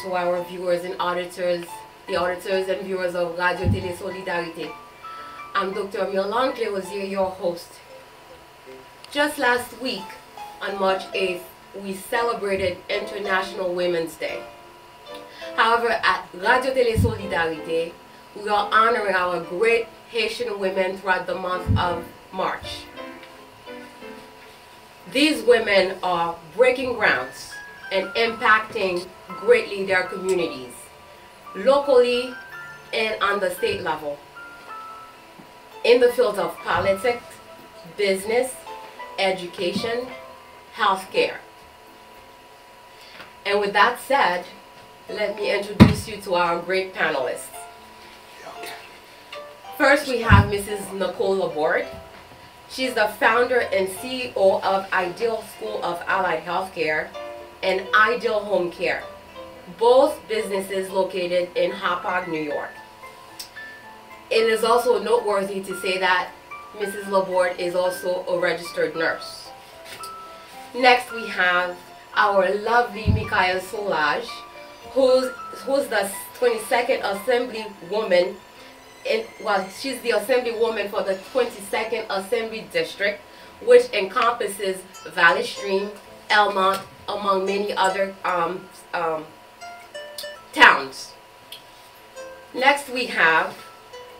to our viewers and auditors, the auditors and viewers of Radio Télé Solidarité. I'm Dr. Mirlan Cléosier, your host. Just last week, on March 8th, we celebrated International Women's Day. However, at Radio Télé Solidarité, we are honoring our great Haitian women throughout the month of March. These women are breaking grounds and impacting greatly their communities, locally and on the state level, in the fields of politics, business, education, healthcare. And with that said, let me introduce you to our great panelists. First, we have Mrs. Nicole Laborde. She's the founder and CEO of Ideal School of Allied Healthcare and Ideal Home Care, both businesses located in Hauppauge, New York. It is also noteworthy to say that Mrs. Laborde is also a registered nurse. Next, we have our lovely Michael Solage, who's the 22nd Assembly woman. She's the Assemblywoman for the 22nd Assembly District, which encompasses Valley Stream, Elmont, among many other towns. Next, we have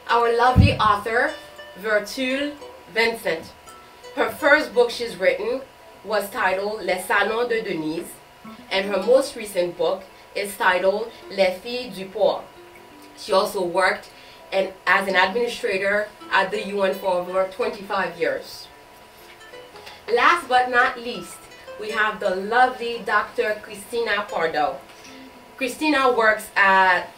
our lovely author, Virtule Vincent. Her first book she's written was titled Les Salons de Denise, and her most recent book is titled Les Filles du Port. She also worked as an administrator at the UN for over 25 years. Last but not least, we have the lovely Dr. Christina Pardo. Christina works at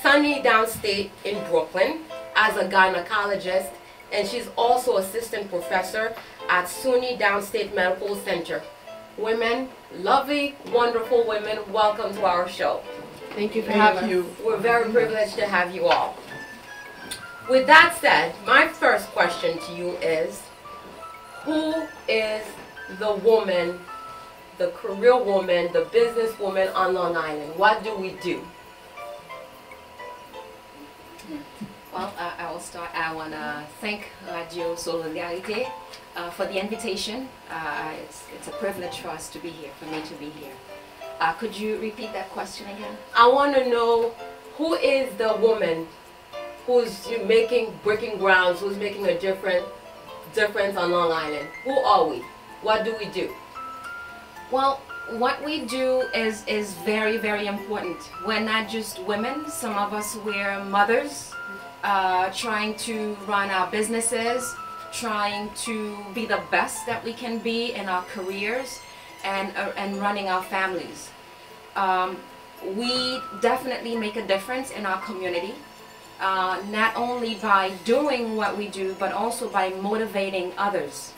SUNY Downstate in Brooklyn as a gynecologist, and she's also assistant professor at SUNY Downstate Medical Center. Women, lovely, wonderful women, welcome to our show. Thank you for having us. We're very privileged to have you all. With that said, my first question to you is, who is the woman, the career woman, the business woman on Long Island? What do we do? Well, I will start. I want to thank Radio Solidarité for the invitation. It's a privilege for us to be here, for me to be here. Could you repeat that question again? I want to know, who is the woman who's breaking grounds, who's making a difference on Long Island? Who are we? What do we do? Well, what we do is very, very important. We're not just women. Some of us, we're mothers, trying to run our businesses, trying to be the best that we can be in our careers, and running our families. We definitely make a difference in our community, not only by doing what we do, but also by motivating others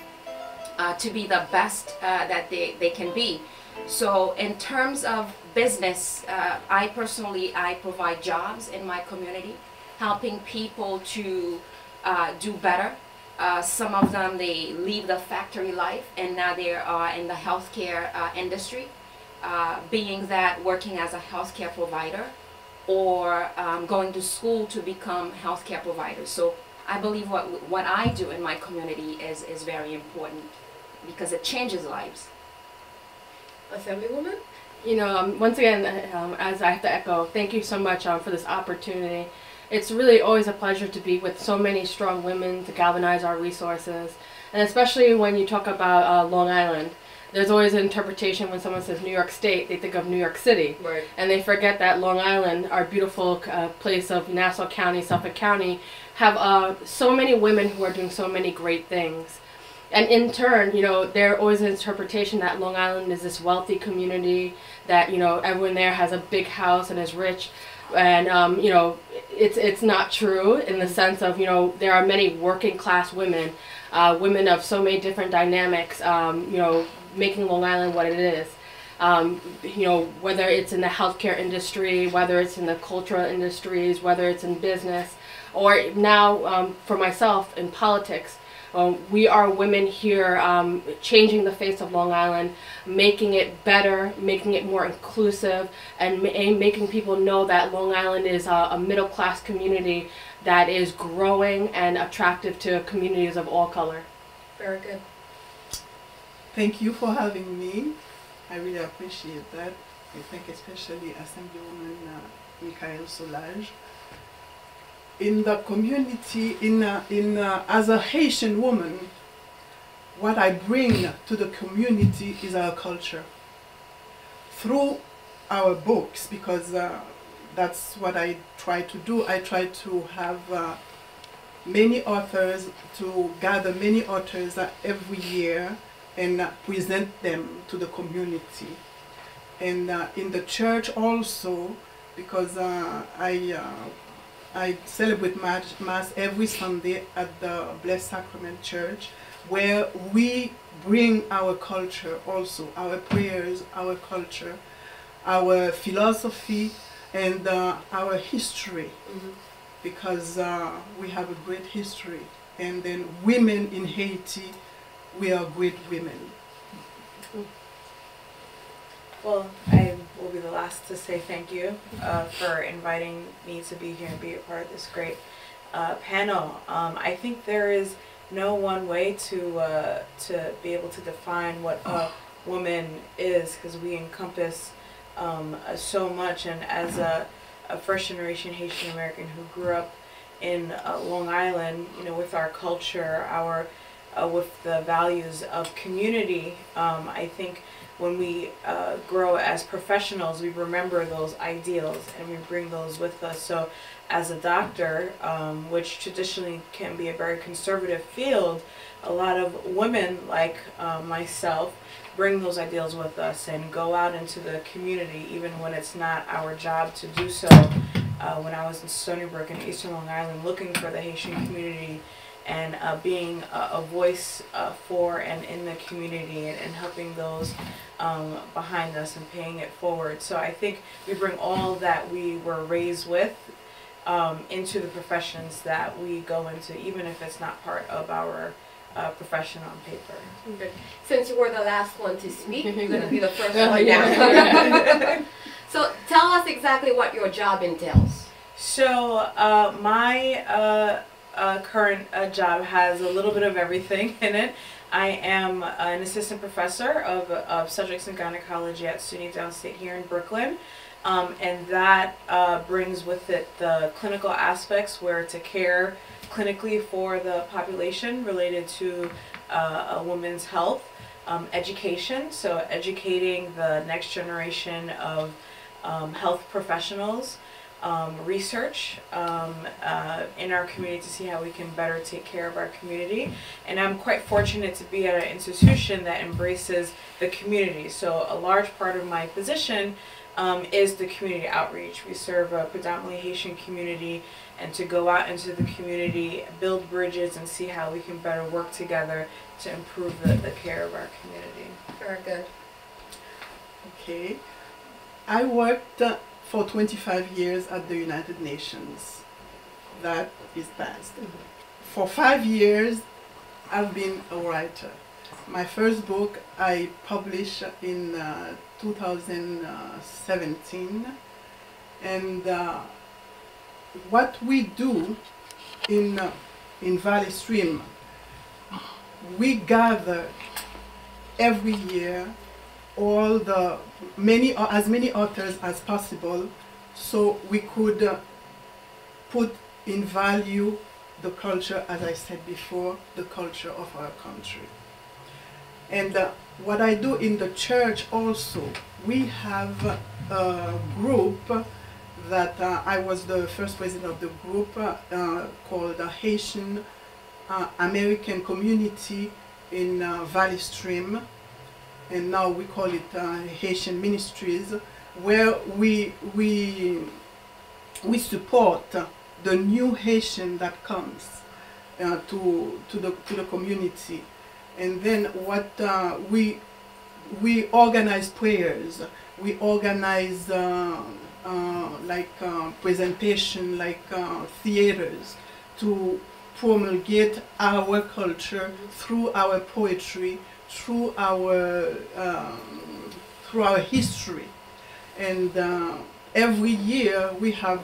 to be the best that they can be. So in terms of business, I provide jobs in my community, helping people to do better. Some of them, they leave the factory life and now they are in the healthcare industry, being that working as a healthcare provider or going to school to become healthcare providers. So I believe what I do in my community is very important because it changes lives. Assemblywoman? You know, once again, as I have to echo, thank you so much for this opportunity. It's really always a pleasure to be with so many strong women to galvanize our resources. And especially when you talk about Long Island, there's always an interpretation when someone says New York State, they think of New York City. Right. And they forget that Long Island, our beautiful place of Nassau County, Suffolk County, have so many women who are doing so many great things. And in turn, you know, there's always an interpretation that Long Island is this wealthy community, that, you know, everyone there has a big house and is rich. And, you know, it's not true in the sense of, you know, there are many working class women, women of so many different dynamics, you know, making Long Island what it is. You know, whether it's in the healthcare industry, whether it's in the cultural industries, whether it's in business, or now for myself in politics. We are women here changing the face of Long Island, making it better, making it more inclusive, and making people know that Long Island is a middle-class community that is growing and attractive to communities of all color. Very good. Thank you for having me. I really appreciate that. I think especially Assemblywoman Michael Solage. In the community, as a Haitian woman, what I bring to the community is our culture. Through our books, because that's what I try to do. I try to have many authors, to gather many authors every year and present them to the community. And in the church also, because I celebrate Mass every Sunday at the Blessed Sacrament Church, where we bring our culture also, our prayers, our culture, our philosophy, and our history, because we have a great history. And then women in Haiti, we are great women. Well, I will be the last to say thank you for inviting me to be here and be a part of this great panel. I think there is no one way to be able to define what a woman is, because we encompass so much. And as a first-generation Haitian American who grew up in Long Island, you know, with our culture, with the values of community, I think when we grow as professionals, we remember those ideals and we bring those with us. So as a doctor, which traditionally can be a very conservative field, a lot of women like myself bring those ideals with us and go out into the community even when it's not our job to do so. When I was in Stony Brook in Eastern Long Island looking for the Haitian community and being a voice for and in the community and helping those behind us and paying it forward. So I think we bring all that we were raised with into the professions that we go into, even if it's not part of our profession on paper. Good. Since you were the last one to speak, you're going to be the first one now. So tell us exactly what your job entails. So my current job has a little bit of everything in it. I am an assistant professor of obstetrics and gynecology at SUNY Downstate here in Brooklyn. And that brings with it the clinical aspects where to care clinically for the population related to a woman's health, education, so educating the next generation of health professionals, research in our community to see how we can better take care of our community. And I'm quite fortunate to be at an institution that embraces the community. So a large part of my position is the community outreach. We serve a predominantly Haitian community, and to go out into the community, build bridges, and see how we can better work together to improve the care of our community. Very good. Okay. I worked for 25 years at the United Nations. That is past. For 5 years, I've been a writer. My first book I published in 2017, and what we do in Valley Stream, we gather every year all the as many authors as possible, so we could put in value the culture, as I said before, the culture of our country. And what I do in the church also, we have a group that I was the first president of the group called the Haitian American Community in Valley Stream, and now we call it Haitian Ministries, where we support the new Haitian that comes to the community. And then what we organize prayers, we organize like presentation, like theaters, to promulgate our culture through our poetry, through our history. And every year we have,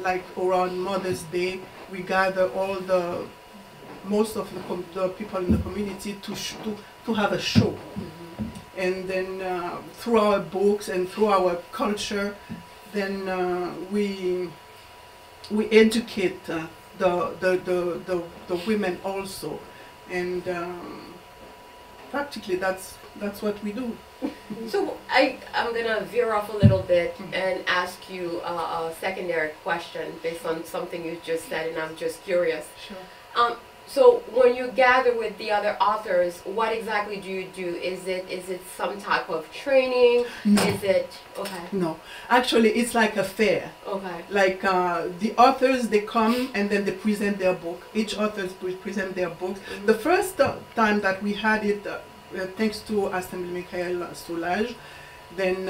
like around Mother's Day, we gather most of the people in the community to have a show. And then through our books and through our culture, then we educate the women also, and practically that's what we do. So I'm gonna veer off a little bit and ask you a secondary question based on something you just said, and I'm just curious. Sure. So when you gather with the other authors, what exactly do you do? Is it some type of training? No. Is it okay? No, actually it's like a fair. Okay. Like the authors, they come and then they present their book. Each author present their books. The first time that we had it, thanks to Assembly Michael Soulage, then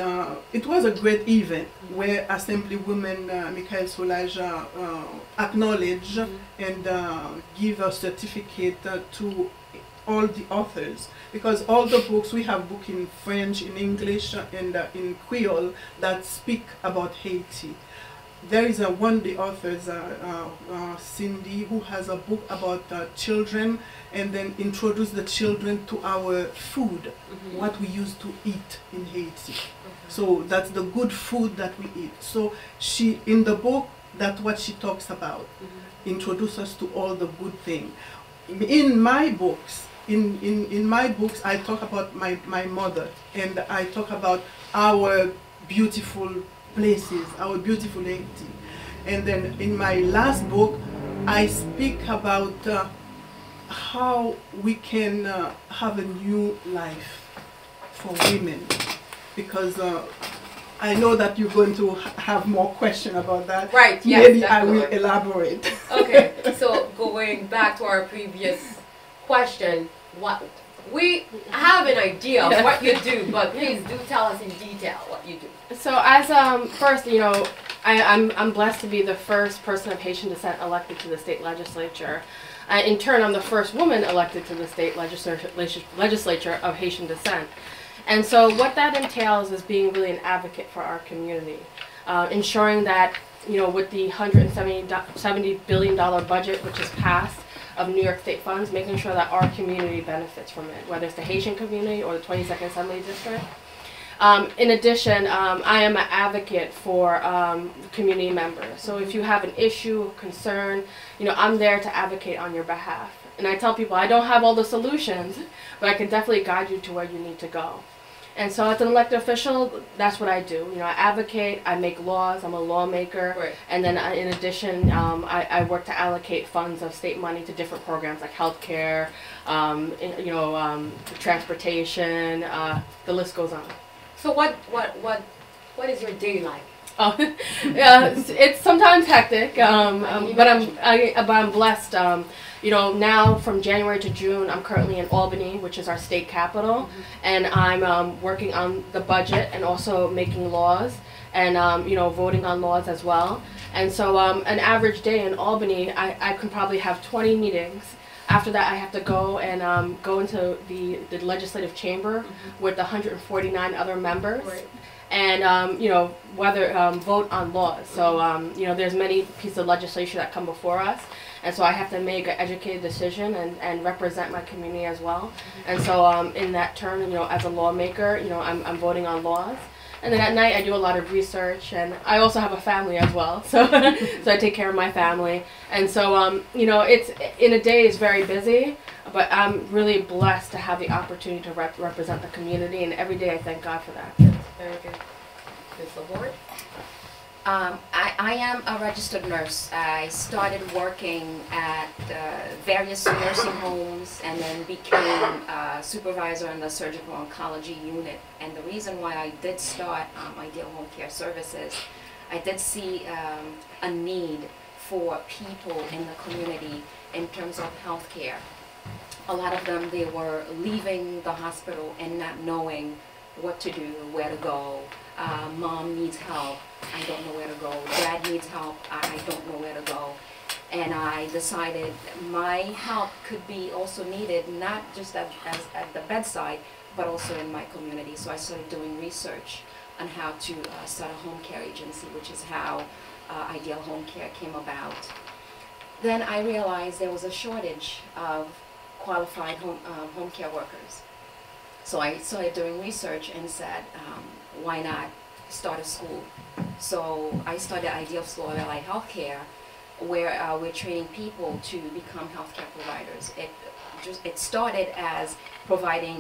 it was a great event where Assemblywoman Michael Soulage acknowledged and give a certificate to all the authors, because all the books, we have books in French, in English, and in Creole that speak about Haiti. There is one of the authors, Cindy, who has a book about children, and then introduce the children to our food, what we used to eat in Haiti. So that's the good food that we eat. So she, in the book, that's what she talks about. Introduce us to all the good things. In my books, in my books, I talk about my mother, and I talk about our beautiful places, our beautiful Haiti. And then in my last book, I speak about how we can have a new life for women, because I know that you're going to have more questions about that. Right, yes, Maybe definitely. I will elaborate. Okay, so going back to our previous question, we have an idea of what you do, but please do tell us in detail what you do. So as first, I'm blessed to be the first person of Haitian descent elected to the state legislature. In turn, I'm the first woman elected to the state legislature of Haitian descent. And so what that entails is being really an advocate for our community, ensuring that, with the $170 billion budget which is passed of New York State funds, making sure that our community benefits from it, whether it's the Haitian community or the 22nd Assembly District. In addition, I am an advocate for community members. So if you have an issue, concern, I'm there to advocate on your behalf. And I tell people I don't have all the solutions, but I can definitely guide you to where you need to go. And so as an elected official, that's what I do. I advocate, I make laws, I'm a lawmaker, Right. and then in addition, I work to allocate funds of state money to different programs like healthcare, transportation, the list goes on. So what is your day like? Oh, it's sometimes hectic, but I'm blessed. Now from January to June, I'm currently in Albany, which is our state capital, and I'm working on the budget and also making laws and voting on laws as well. And so an average day in Albany, I can probably have 20 meetings. After that, I have to go and go into the legislative chamber with 149 other members. Right. And whether vote on laws. So there's many pieces of legislation that come before us, and so I have to make an educated decision and represent my community as well. And so in that turn, as a lawmaker, I'm voting on laws. And then at night I do a lot of research, and I also have a family as well, so so I take care of my family. And so it's in a day it's very busy, but I'm really blessed to have the opportunity to represent the community, and every day I thank God for that. Very good. Ms. LaBorde? I am a registered nurse. I started working at various nursing homes and then became a supervisor in the surgical oncology unit. And the reason why I did start Ideal Home Care Services, I did see a need for people in the community in terms of health care. A lot of them, they were leaving the hospital and not knowing what to do, where to go. Mom needs help, I don't know where to go. Dad needs help, I don't know where to go. And I decided my help could be also needed, not just at the bedside, but also in my community. So I started doing research on how to start a home care agency, which is how Ideal Home Care came about. Then I realized there was a shortage of qualified home care workers. So I started doing research and said, why not start a school? So I started Ideal School of Allied Healthcare, where we're training people to become healthcare providers. It started as providing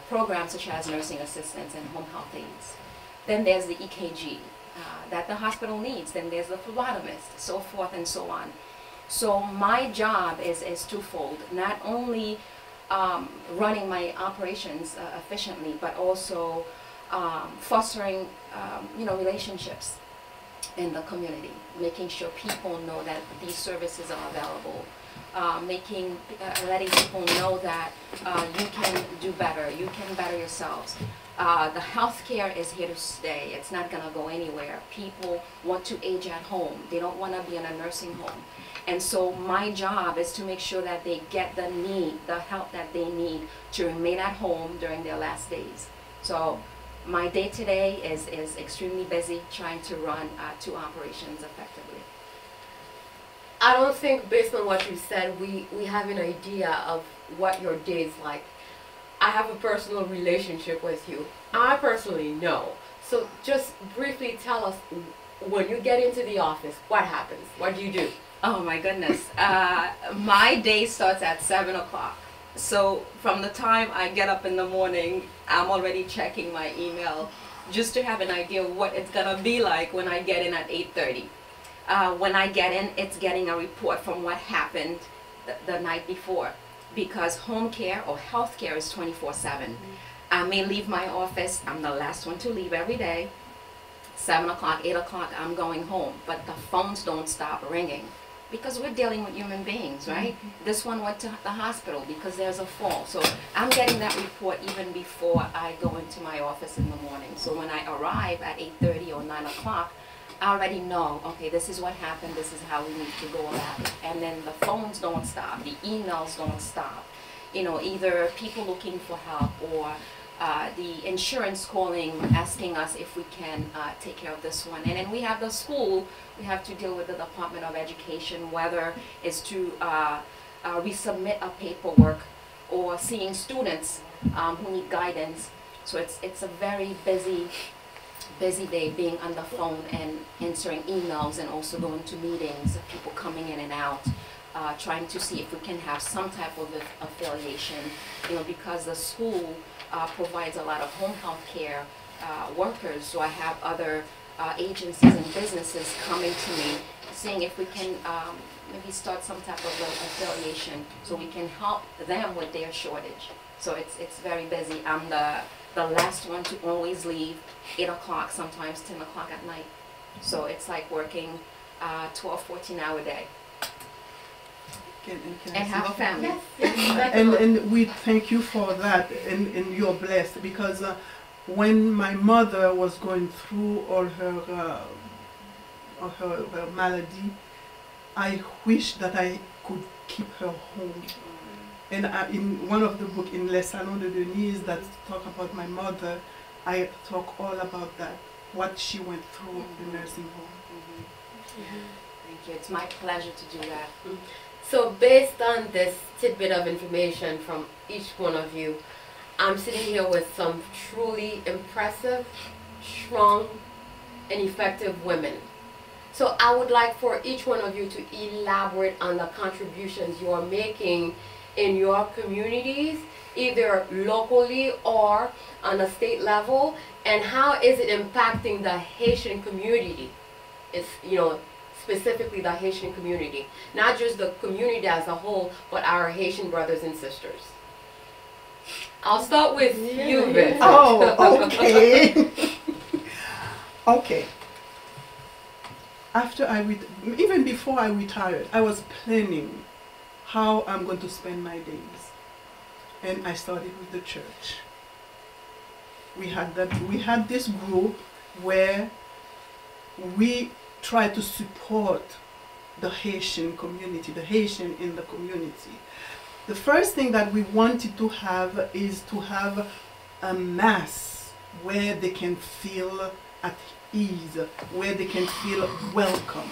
programs such as nursing assistants and home health aides. Then there's the EKG that the hospital needs. Then there's the phlebotomist, so forth and so on. So my job is twofold, not only running my operations efficiently, but also fostering relationships in the community, making sure people know that these services are available, letting people know that you can do better, you can better yourselves. The healthcare is here to stay. It's not going to go anywhere. People want to age at home. They don't want to be in a nursing home. And so my job is to make sure that they get the help that they need to remain at home during their last days. So my day-to-day is extremely busy trying to run 2 operations effectively. I don't think, based on what you said, we have an idea of what your day is like. I have a personal relationship with you. I personally know. So just briefly tell us, when you get into the office, what happens? What do you do? Oh my goodness. My day starts at 7 o'clock. So from the time I get up in the morning, I'm already checking my email just to have an idea of what it's going to be like when I get in at 8:30. When I get in, it's getting a report from what happened the night before, because home care or health care is 24/7. I may leave my office, I'm the last one to leave every day. 7 o'clock, 8 o'clock, I'm going home, but the phones don't stop ringing. Because we're dealing with human beings, right? This one went to the hospital because there's a fall. So I'm getting that report even before I go into my office in the morning. So when I arrive at 8:30 or 9 o'clock, I already know, okay, this is what happened, this is how we need to go about it. And then the phones don't stop, the emails don't stop. Either people looking for help or the insurance calling, asking us if we can take care of this one. And then we have the school, we have to deal with the Department of Education, whether it's to resubmit a paperwork or seeing students who need guidance. So it's a very busy day being on the phone and answering emails and also going to meetings, people coming in and out. Trying to see if we can have some type of affiliation, because the school provides a lot of home health care workers. So I have other agencies and businesses coming to me saying if we can maybe start some type of affiliation so we can help them with their shortage. So it's very busy. I'm the last one to always leave 8 o'clock, sometimes 10 o'clock at night. So it's like working 12, 14-hour day. And have a family. Yes. And we thank you for that, and you're blessed, because when my mother was going through all her malady, I wish that I could keep her home. And in one of the books, in Les Salons de Denise, that talk about my mother, I talk all about that, what she went through in the nursing home. Thank you. It's my pleasure to do that. So based on this tidbit of information from each one of you, I'm sitting here with some truly impressive, strong, and effective women. So I would like for each one of you to elaborate on the contributions you are making in your communities, either locally or on a state level, and how is it impacting the Haitian community? It's, specifically the Haitian community, not just the community as a whole, but our Haitian brothers and sisters. I'll start with you, Vincent. Oh, okay. Okay. Even before I retired, I was planning how I'm going to spend my days, and I started with the church. We had this group where we try to support the Haitian community, the Haitian in the community. The first thing that we wanted to have is to have a mass where they can feel at ease, where they can feel welcome.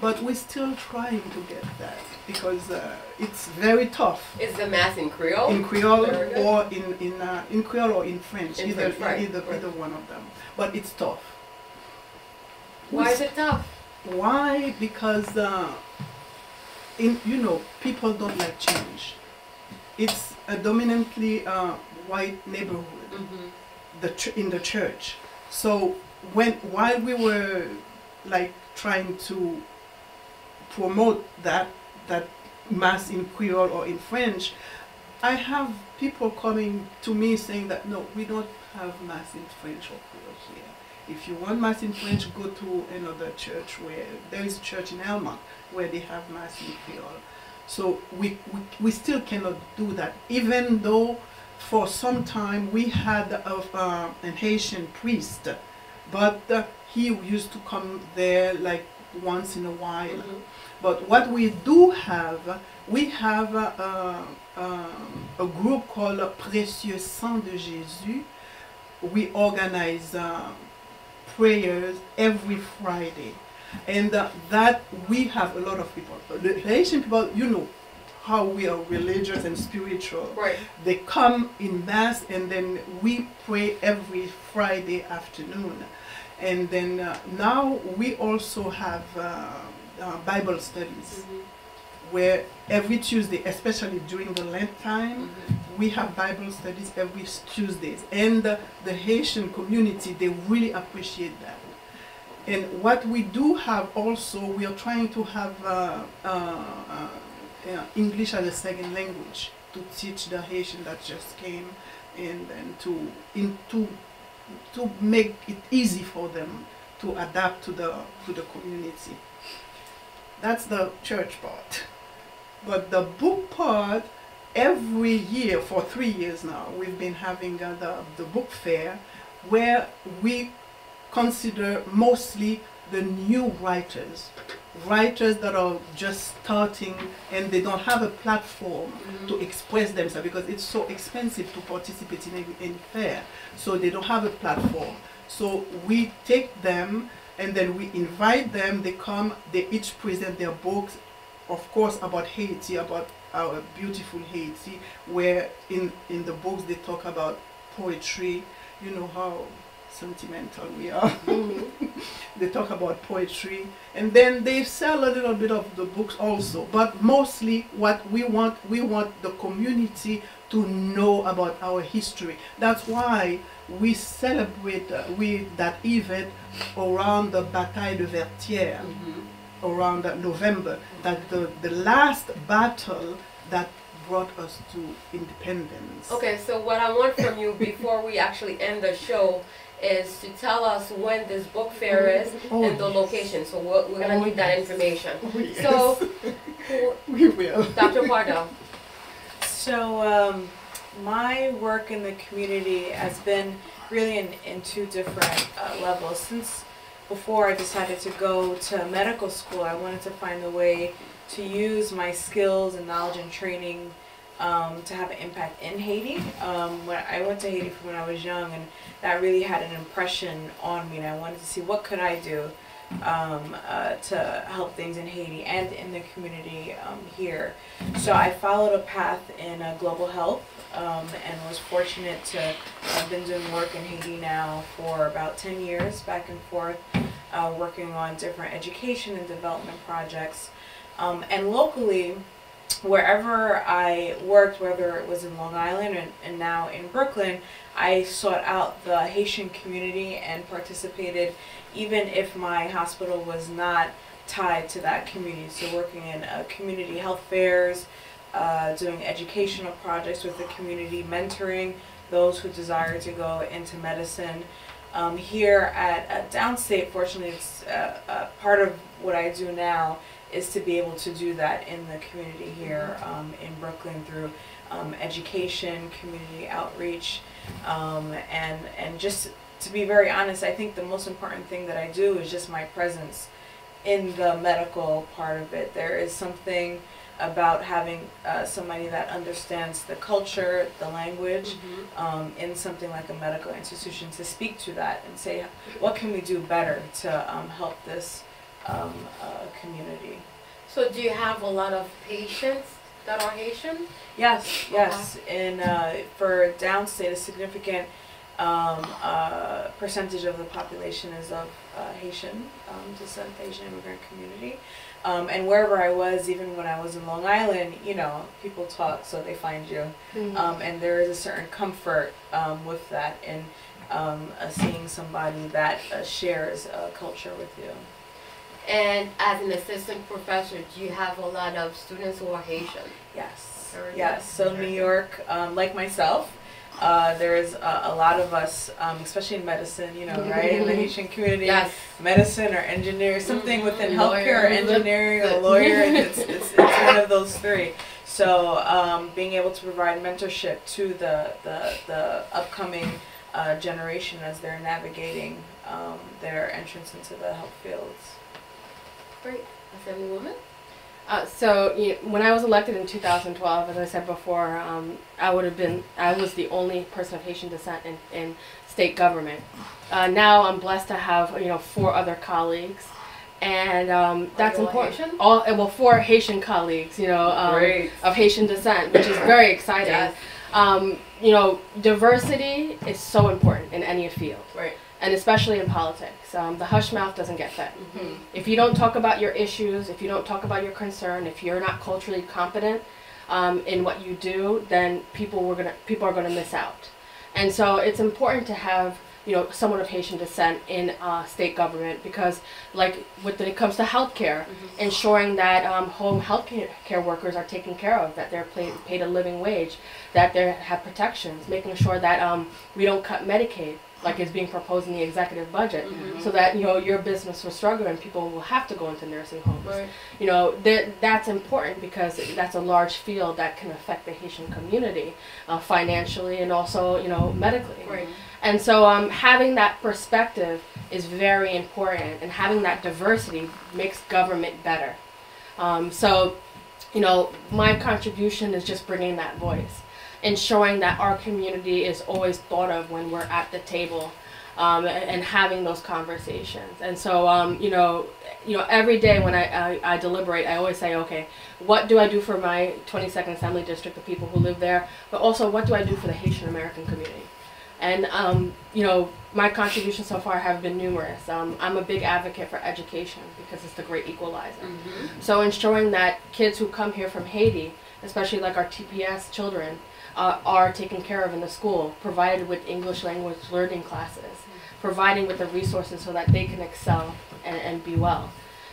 But we're still trying to get that because it's very tough. Is the mass in Creole? In Creole or in Creole or in French, either one of them. But it's tough. Why is it tough? Why? Because people don't like change. It's a dominantly white neighborhood, in the church. So while we were like trying to promote that mass in Creole or in French, I have people coming to me saying that no, we don't have mass in French or Creole here. If you want mass in French, go to another church where there is a church in Elmont where they have mass in Creole. So we still cannot do that, even though for some time we had an Haitian priest, but he used to come there like once in a while. But what we do have, we have a group called Précieux Sang de Jésus. We organize prayers every Friday, and that we have a lot of people. The Haitian people, you know how we are religious and spiritual. Right. They come in mass, and then we pray every Friday afternoon. And then now we also have Bible studies, where every Tuesday, especially during the Lent time, we have Bible studies every Tuesdays. And the Haitian community, they really appreciate that. And what we do have also, we are trying to have English as a second language to teach the Haitian that just came, and to make it easy for them to adapt to the community. That's the church part. But the book part, every year for 3 years now, we've been having the book fair, where we consider mostly the new writers that are just starting and they don't have a platform to express themselves because it's so expensive to participate in any fair. So they don't have a platform. So we take them and then we invite them, they come, they each present their books, of course about Haiti, about our beautiful Haiti, where in the books they talk about poetry, you know how sentimental we are. They talk about poetry, and then they sell a little bit of the books also, but mostly what we want the community to know about our history. That's why we celebrate that event around the Bataille de Vertières, around November, that the last battle that brought us to independence. Okay, so what I want from you before we actually end the show is to tell us when this book fair is and the location. So we're going to need that information. Yes. So, we will. Dr. Pardo. So my work in the community has been really in two different levels. Since before I decided to go to medical school, I wanted to find a way to use my skills and knowledge and training to have an impact in Haiti. When I went to Haiti when I was young, and that really had an impression on me, and I wanted to see what could I do to help things in Haiti and in the community here. So I followed a path in global health and was fortunate to have been doing work in Haiti now for about 10 years, back and forth, working on different education and development projects. And locally, wherever I worked, whether it was in Long Island and now in Brooklyn, I sought out the Haitian community and participated even if my hospital was not tied to that community. So working in community health fairs, doing educational projects with the community, mentoring those who desire to go into medicine. Here at Downstate, fortunately, it's part of what I do now is to be able to do that in the community here in Brooklyn through education, community outreach, and just to be very honest, I think the most important thing that I do is just my presence in the medical part of it. There is something about having somebody that understands the culture, the language, in something like a medical institution to speak to that and say, what can we do better to help this community? So do you have a lot of patients that are Haitian? Yes, yes. In for downstate, a significant percentage of the population is of Haitian descent, Haitian immigrant community. And wherever I was, even when I was in Long Island, you know, people talk, so they find you. And there is a certain comfort with that in seeing somebody that shares a culture with you. And as an assistant professor, do you have a lot of students who are Haitian? Yes, yes. So New York, like myself, there's a lot of us, especially in medicine, you know, right? In the Haitian community, medicine or engineering, something within healthcare or engineering or lawyer, and it's one of those three. So being able to provide mentorship to the upcoming generation as they're navigating their entrance into the health fields. Great. Assembly woman? So when I was elected in 2012, as I said before, I was the only person of Haitian descent in state government. Now I'm blessed to have 4 other colleagues, and that's important. Haitian? Well, 4 Haitian colleagues, of Haitian descent, which is very exciting. Yes. Diversity is so important in any field. Right. And especially in politics. The hush mouth doesn't get fed. If you don't talk about your issues, if you don't talk about your concern, if you're not culturally competent in what you do, then people are gonna miss out. And so it's important to have someone of Haitian descent in state government, because like when it comes to healthcare, ensuring that home health care workers are taken care of, that they're paid a living wage, that they have protections, making sure that we don't cut Medicaid like is being proposed in the executive budget, so that your business will struggle and people will have to go into nursing homes. Right. That's important, because that's a large field that can affect the Haitian community financially and also medically. Right. And so having that perspective is very important, and having that diversity makes government better. So my contribution is just bringing that voice, ensuring that our community is always thought of when we're at the table, and having those conversations. And so every day when I deliberate, I always say, okay, what do I do for my 22nd Assembly District, the people who live there, but also what do I do for the Haitian American community? And my contributions so far have been numerous. I'm a big advocate for education, because it's the great equalizer. So ensuring that kids who come here from Haiti, especially like our TPS children, are taken care of in the school, provided with English language learning classes, providing with the resources so that they can excel and be well.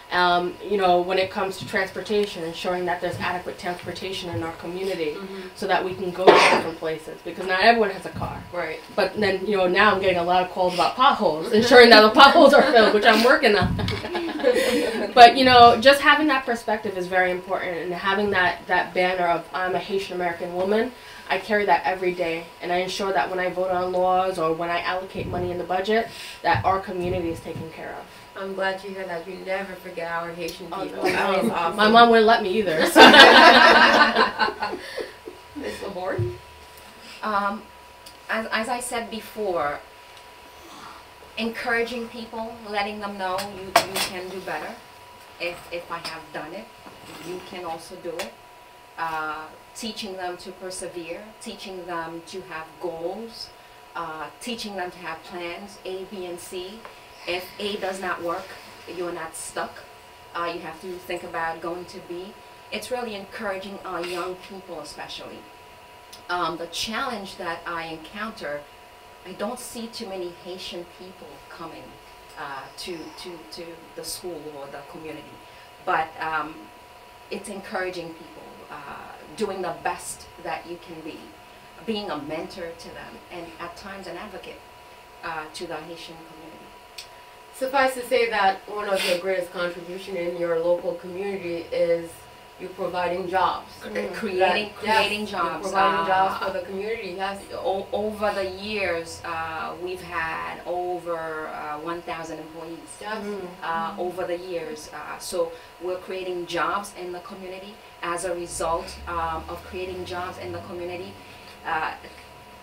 When it comes to transportation, ensuring that there's adequate transportation in our community, so that we can go to different places, because not everyone has a car. Right. But then, now I'm getting a lot of calls about potholes, ensuring that the potholes are filled, which I'm working on. But, just having that perspective is very important, and having that banner of I'm a Haitian American woman, I carry that every day, and I ensure that when I vote on laws or when I allocate money in the budget, that our community is taken care of. I'm glad to hear that you never forget our Haitian people. That is awesome. My mom wouldn't let me either. Ms. Laborde? As I said before, encouraging people, letting them know you can do better. If I have done it, you can also do it. Teaching them to persevere, teaching them to have goals, teaching them to have plans, A, B, and C. If A does not work, you're not stuck. You have to think about going to B. It's really encouraging our young people especially. The challenge that I encounter, I don't see too many Haitian people coming to the school or the community. But it's encouraging people, doing the best that you can be, being a mentor to them, and at times an advocate to the Haitian community. Suffice to say that one of your greatest contributions in your local community is You're providing jobs. Creating jobs. You're providing jobs for the community. Yes. Over the years, we've had over 1,000 employees. Yes. Over the years, so we're creating jobs in the community. As a result of creating jobs in the community,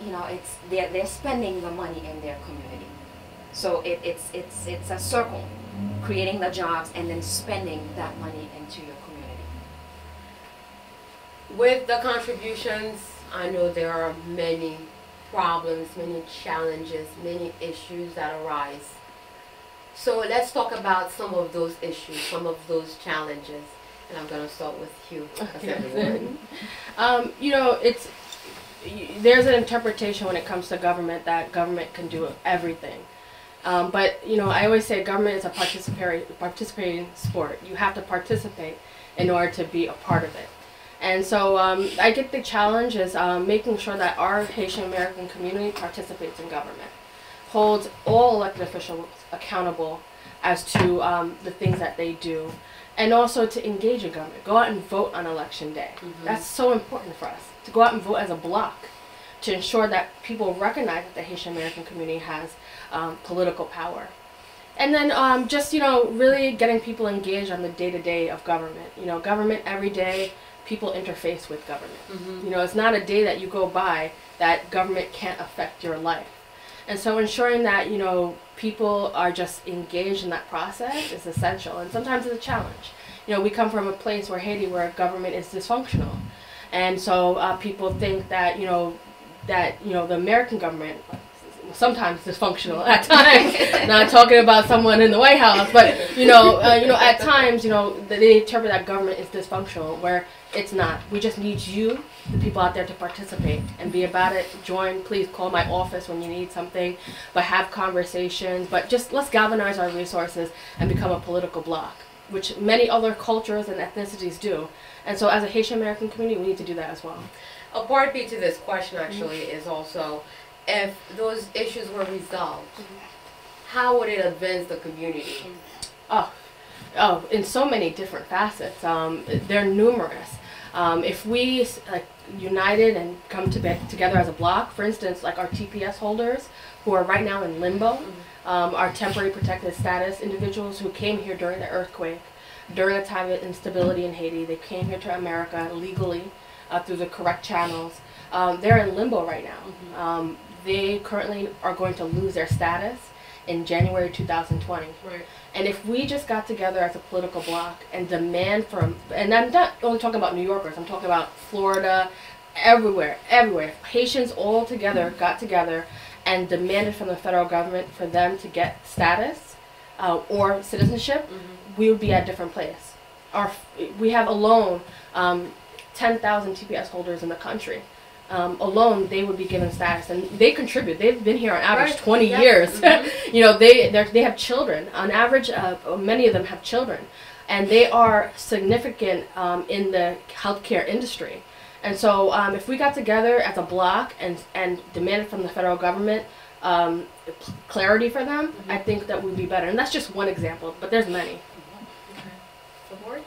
you know, they're spending the money in their community. So it's a circle, creating the jobs and then spending that money into your community. With the contributions, I know there are many problems, many challenges, many issues that arise. So let's talk about some of those issues, some of those challenges. And I'm going to start with you. You know, there's an interpretation when it comes to government that government can do everything. But, you know, I always say government is a participating sport. You have to participate in order to be a part of it. And so I get the challenge is making sure that our Haitian American community participates in government, holds all elected officials accountable as to the things that they do, and also to engage in government. Go out and vote on election day. That's so important for us, to go out and vote as a bloc, to ensure that people recognize that the Haitian American community has political power. And then just, you know, really getting people engaged on the day-to-day of government. You know, government every day, people interface with government. You know, it's not a day that you go by that government can't affect your life. And so ensuring that, you know, people are just engaged in that process is essential. And sometimes it's a challenge. You know, we come from a place where Haiti, where government is dysfunctional. And so people think that, you know, the American government, sometimes dysfunctional at times. Not talking about someone in the White House, but you know, at times, you know, they interpret that government is dysfunctional, where it's not. We just need you, the people out there, to participate and be about it. Join. Please call my office when you need something, but have conversations. But just let's galvanize our resources and become a political bloc, which many other cultures and ethnicities do. And so, as a Haitian American community, we need to do that as well. A part B to this question actually is also, if those issues were resolved, how would it advance the community? Oh, in so many different facets. They're numerous. If we united and come together as a bloc, for instance, like our TPS holders who are right now in limbo, our temporary protected status individuals who came here during the earthquake, during a time of instability in Haiti, they came here to America legally through the correct channels. They're in limbo right now. They currently are going to lose their status in January 2020. Right. And if we just got together as a political bloc and demand from, and I'm not only talking about New Yorkers, I'm talking about Florida, everywhere. Haitians all together got together and demanded from the federal government for them to get status or citizenship, we would be at a different place. We have alone 10,000 TPS holders in the country. Alone, they would be given status, and they contribute. They've been here on average 20 years. You know, they have children. On average, many of them have children, and they are significant in the healthcare industry. And so, if we got together as a bloc and demanded from the federal government clarity for them, I think that would be better. And that's just one example, but there's many. The board?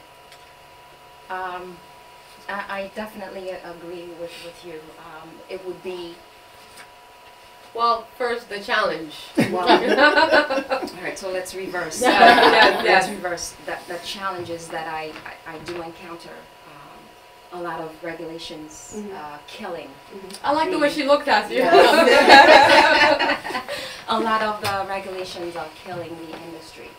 I definitely agree with you. It would be... Well, first, the challenge. Well, all right, so let's reverse. Let's reverse the challenges that I do encounter. A lot of regulations, killing. I like the way she looked at you. A lot of the regulations are killing the industry.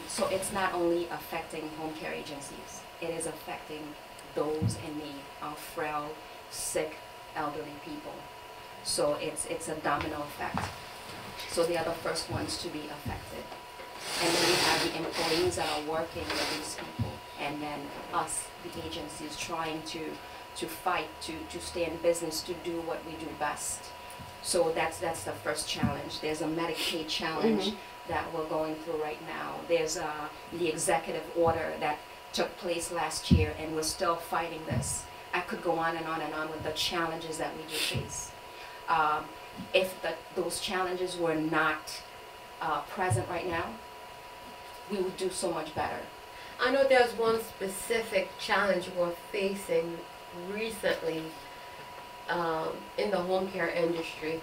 So it's not only affecting home care agencies, it is affecting those in need of frail, sick, elderly people. So it's a domino effect. So they are the first ones to be affected. And then you have the employees that are working with these people, and then us, the agencies, trying to fight to stay in business, to do what we do best. So that's the first challenge. There's a Medicaid challenge that we're going through right now. There's the executive order that took place last year, and we're still fighting this. I could go on and on and on with the challenges that we do face. If those challenges were not present right now, we would do so much better. I know there's one specific challenge we're facing recently in the home care industry.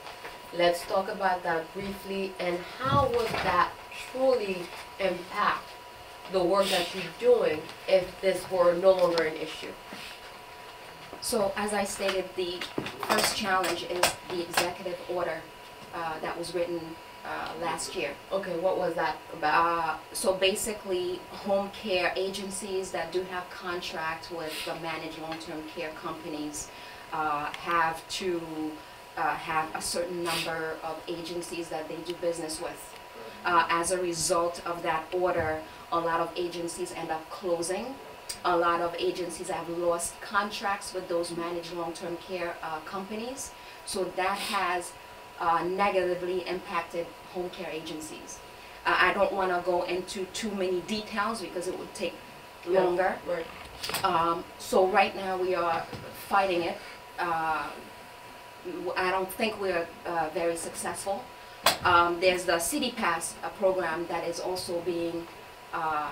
Let's talk about that briefly, and how would that truly impact the work that you're doing if this were no longer an issue? So as I stated, the first challenge is the executive order that was written last year. Okay, what was that about? So basically, home care agencies that do have contracts with the managed long-term care companies have to have a certain number of agencies that they do business with. As a result of that order, a lot of agencies end up closing. A lot of agencies have lost contracts with those managed long-term care companies. So that has negatively impacted home care agencies. I don't want to go into too many details because it would take longer. Right. So right now we are fighting it. I don't think we're very successful. There's the City Pass program that is also being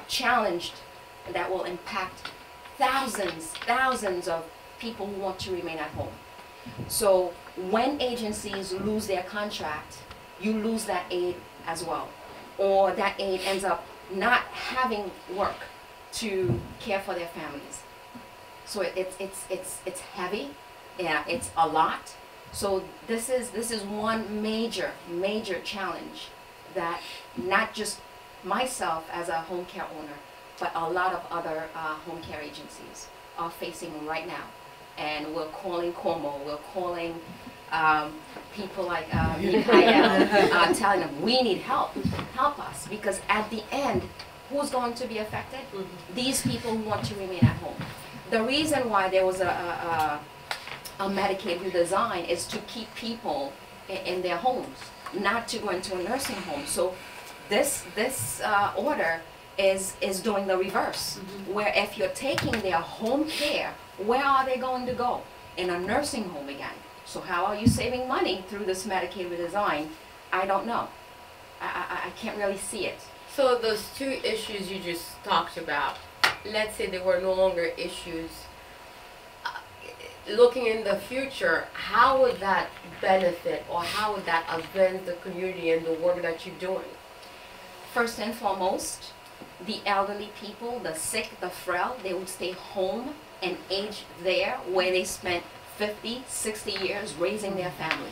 challenged, that will impact thousands of people who want to remain at home. So when agencies lose their contract, you lose that aid as well, or that aid ends up not having work to care for their families. So it's heavy, yeah, it's a lot. So this is one major challenge that not just myself as a home care owner, but a lot of other home care agencies are facing right now. And we're calling Como, we're calling people like Mikhail, telling them we need help us, because at the end, who's going to be affected? Mm-hmm. These people who want to remain at home. The reason why there was a Medicaid redesign is to keep people in their homes, not to go into a nursing home. So this order is doing the reverse, mm-hmm. where if you're taking their home care, where are they going to go? In a nursing home again. So how are you saving money through this Medicaid redesign? I don't know. I can't really see it. So those two issues you just talked about, let's say they were no longer issues. Looking in the future, how would that benefit, or how would that advance the community and the work that you're doing? First and foremost, the elderly people, the sick, the frail, they would stay home and age there where they spent 50, 60 years raising their family,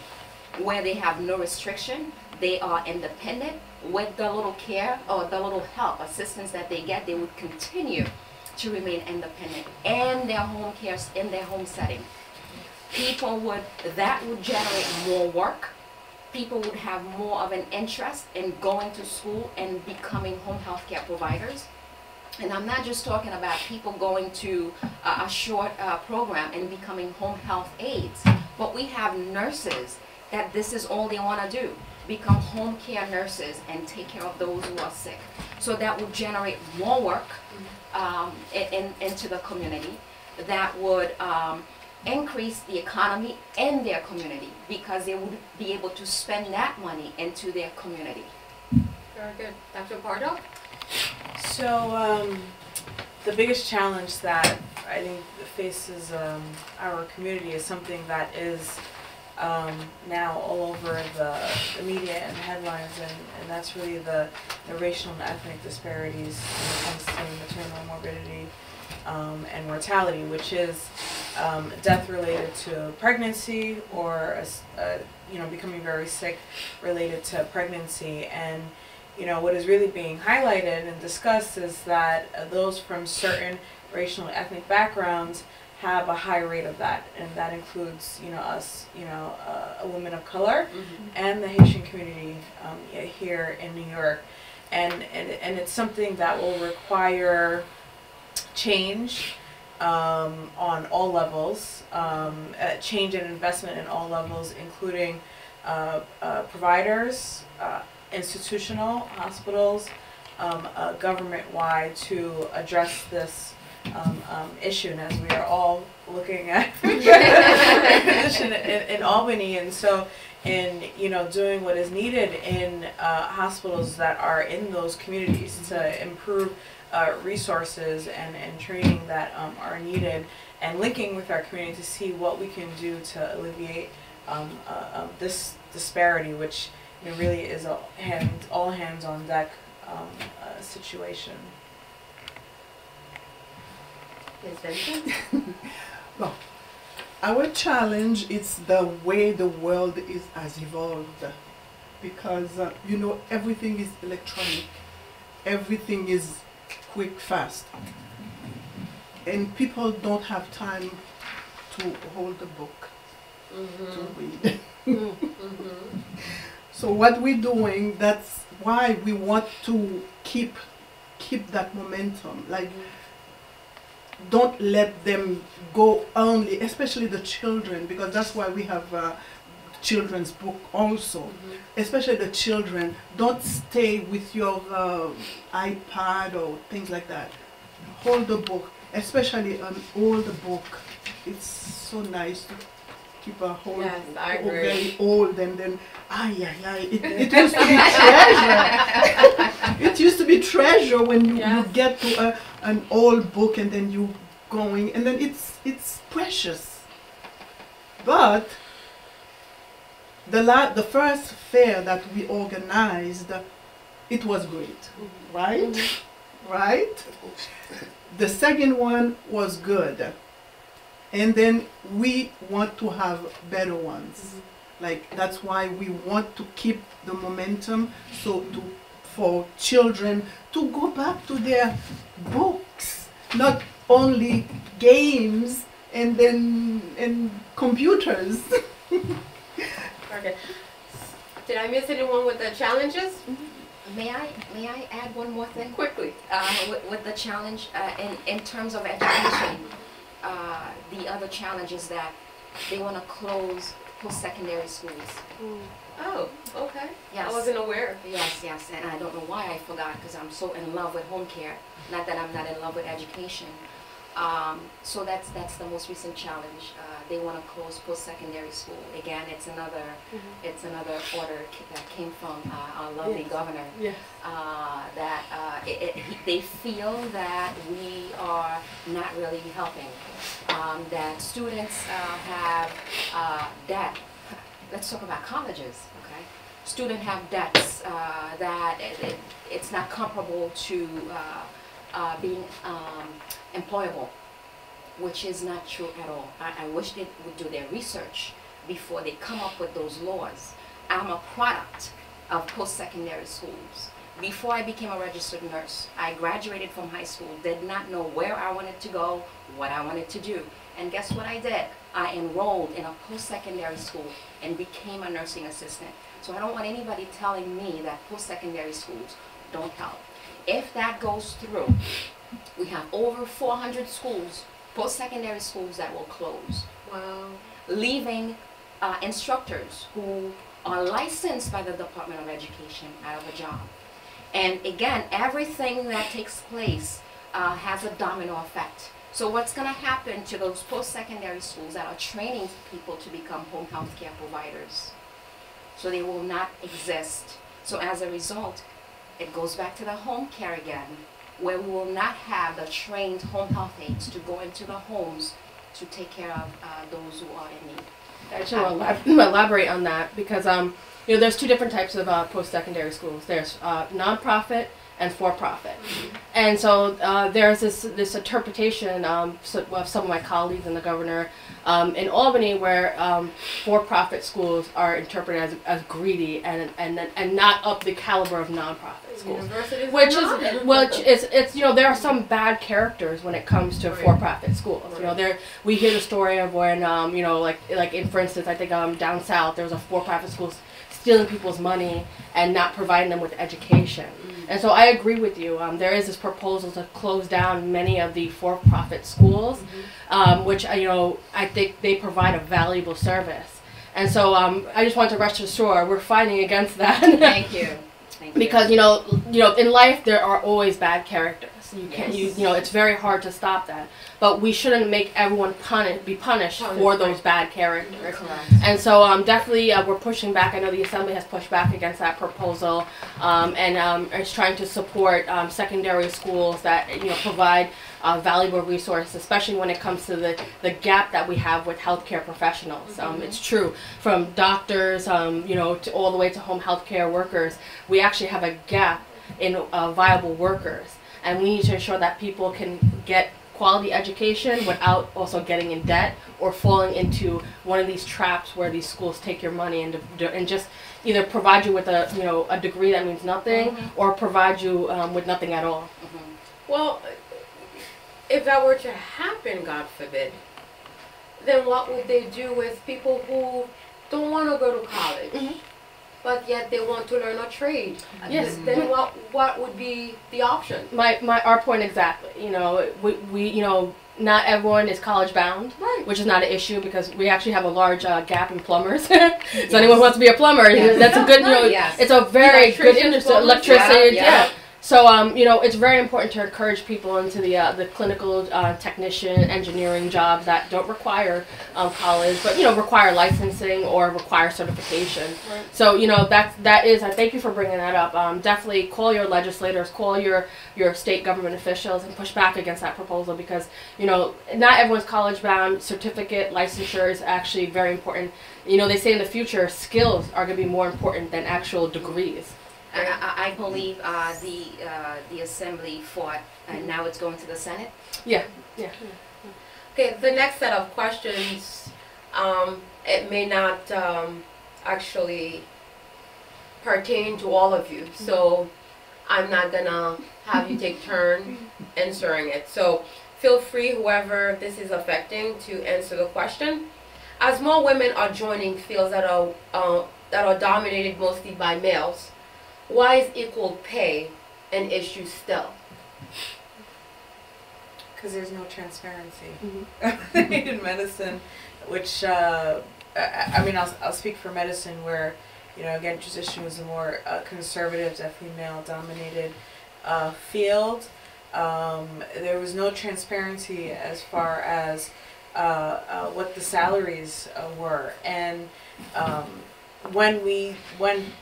where they have no restriction, they are independent. With the little care or the little help, assistance that they get, they would continue to remain independent and their home care in their home setting. That would generate more work. People would have more of an interest in going to school and becoming home health care providers. And I'm not just talking about people going to a short program and becoming home health aides, but we have nurses that this is all they want to do, become home care nurses and take care of those who are sick. So that would generate more work into the community. That would increase the economy in their community, because they would be able to spend that money into their community. Very good. Dr. Pardo? So the biggest challenge that I think faces our community is something that is now all over the media and headlines, and that's really the racial and ethnic disparities when it comes to maternal morbidity and mortality, which is death related to pregnancy, or becoming very sick related to pregnancy. And what is really being highlighted and discussed is that those from certain racial and ethnic backgrounds have a high rate of that, and that includes us, a woman of color, mm-hmm. and the Haitian community here in New York, and it's something that will require change on all levels, change and investment in all levels, including providers, institutional hospitals, government-wide, to address this issue. And as we are all looking at position in Albany, and so in doing what is needed in hospitals that are in those communities to improve resources and training that are needed, and linking with our community to see what we can do to alleviate this disparity, which really is a all hands on deck situation. Yes, Vincent? Well, our challenge is the way the world has evolved, because you know, everything is electronic, everything is quick, fast, and people don't have time to hold a book to read. So what we're doing, that's why we want to keep that momentum, like don't let them go only, especially the children, because that's why we have children's book also. Especially the children, don't stay with your iPad or things like that. Hold the book, especially an older book. It's so nice to keep a hold. Yes, I agree. Very old, and then it used to be treasure. It used to be treasure when you get to an old book, and then you going, and then it's precious. But the first fair that we organized, it was great, right? Right? The second one was good. And then we want to have better ones. Like, that's why we want to keep the momentum, so for children to go back to their books, not only games and computers. Okay. Did I miss anyone with the challenges? May I add one more thing? Quickly. With the challenge in terms of education, the other challenge is that they want to close post-secondary schools. Oh, okay. Yes. I wasn't aware. Yes, and I don't know why I forgot, because I'm so in love with home care. Not that I'm not in love with education. So that's the most recent challenge. They want to close post-secondary school. Again, it's another order that came from our lovely governor. Yes. They feel that we are not really helping. That students have debt. Let's talk about colleges, okay? Students have debts that it's not comparable to being employable, which is not true at all. I wish they would do their research before they come up with those laws. I'm a product of post-secondary schools. Before I became a registered nurse, I graduated from high school, did not know where I wanted to go, what I wanted to do. And guess what I did? I enrolled in a post-secondary school and became a nursing assistant. So I don't want anybody telling me that post-secondary schools don't help. If that goes through, we have over 400 schools, post-secondary schools, that will close. Wow. Leaving instructors who are licensed by the Department of Education out of a job. And again, everything that takes place has a domino effect. So what's going to happen to those post-secondary schools that are training people to become home health care providers? So they will not exist. So as a result, it goes back to the home care again, where we will not have the trained home health aides to go into the homes to take care of those who are in need. I actually want to elaborate on that, because you know, there's two different types of post-secondary schools. There's nonprofit and for-profit. And so there's this interpretation of some of my colleagues and the governor in Albany, where for-profit schools are interpreted as greedy and not up the caliber of nonprofit schools. Which is you know, there are some bad characters when it comes to for-profit schools. You know, we hear the story of when you know, like in, for instance, I think down south there was a for-profit school stealing people's money and not providing them with education. And so I agree with you. There is this proposal to close down many of the for-profit schools, which you know, I think they provide a valuable service. And so I just want to rest assured we're fighting against that. Thank you. Thank you. Because you know, in life there are always bad characters. You can't, you know, it's very hard to stop that. But we shouldn't make everyone be punished for those bad characters. Correct. And so definitely we're pushing back. I know the Assembly has pushed back against that proposal, and is trying to support secondary schools that, you know, provide valuable resources, especially when it comes to the gap that we have with healthcare professionals. It's true, from doctors, you know, to all the way to home healthcare workers. We actually have a gap in viable workers, and we need to ensure that people can get quality education without also getting in debt or falling into one of these traps where these schools take your money and just either provide you with a, you know, a degree that means nothing, or provide you with nothing at all. Well, if that were to happen, God forbid, then what would they do with people who don't want to go to college, but yet they want to learn a trade? Yes. Then what would be the option? Our point exactly. You know, we you know, not everyone is college bound, Right. which is not an issue because we actually have a large gap in plumbers. So anyone who wants to be a plumber, that's a good, you know, it's a very good industry. Electricity, yeah. So, you know, it's very important to encourage people into the clinical technician, engineering jobs that don't require college, but, you know, require licensing or require certification. Right. So, you know, that is, I thank you for bringing that up. Definitely call your legislators, call your state government officials and push back against that proposal because, you know, not everyone's college bound. Certificate, licensure is actually very important. You know, they say in the future, skills are going to be more important than actual degrees. I believe the Assembly fought, and now it's going to the Senate. Yeah. Okay, the next set of questions, it may not actually pertain to all of you, so I'm not gonna have you take turn answering it. So feel free, whoever this is affecting, to answer the question. As more women are joining fields that are dominated mostly by males, why is equal pay an issue still? Because there's no transparency in medicine, which I mean, I'll speak for medicine, where, you know, again, physician was a more conservative, definitely male-dominated field. There was no transparency as far as what the salaries were, and when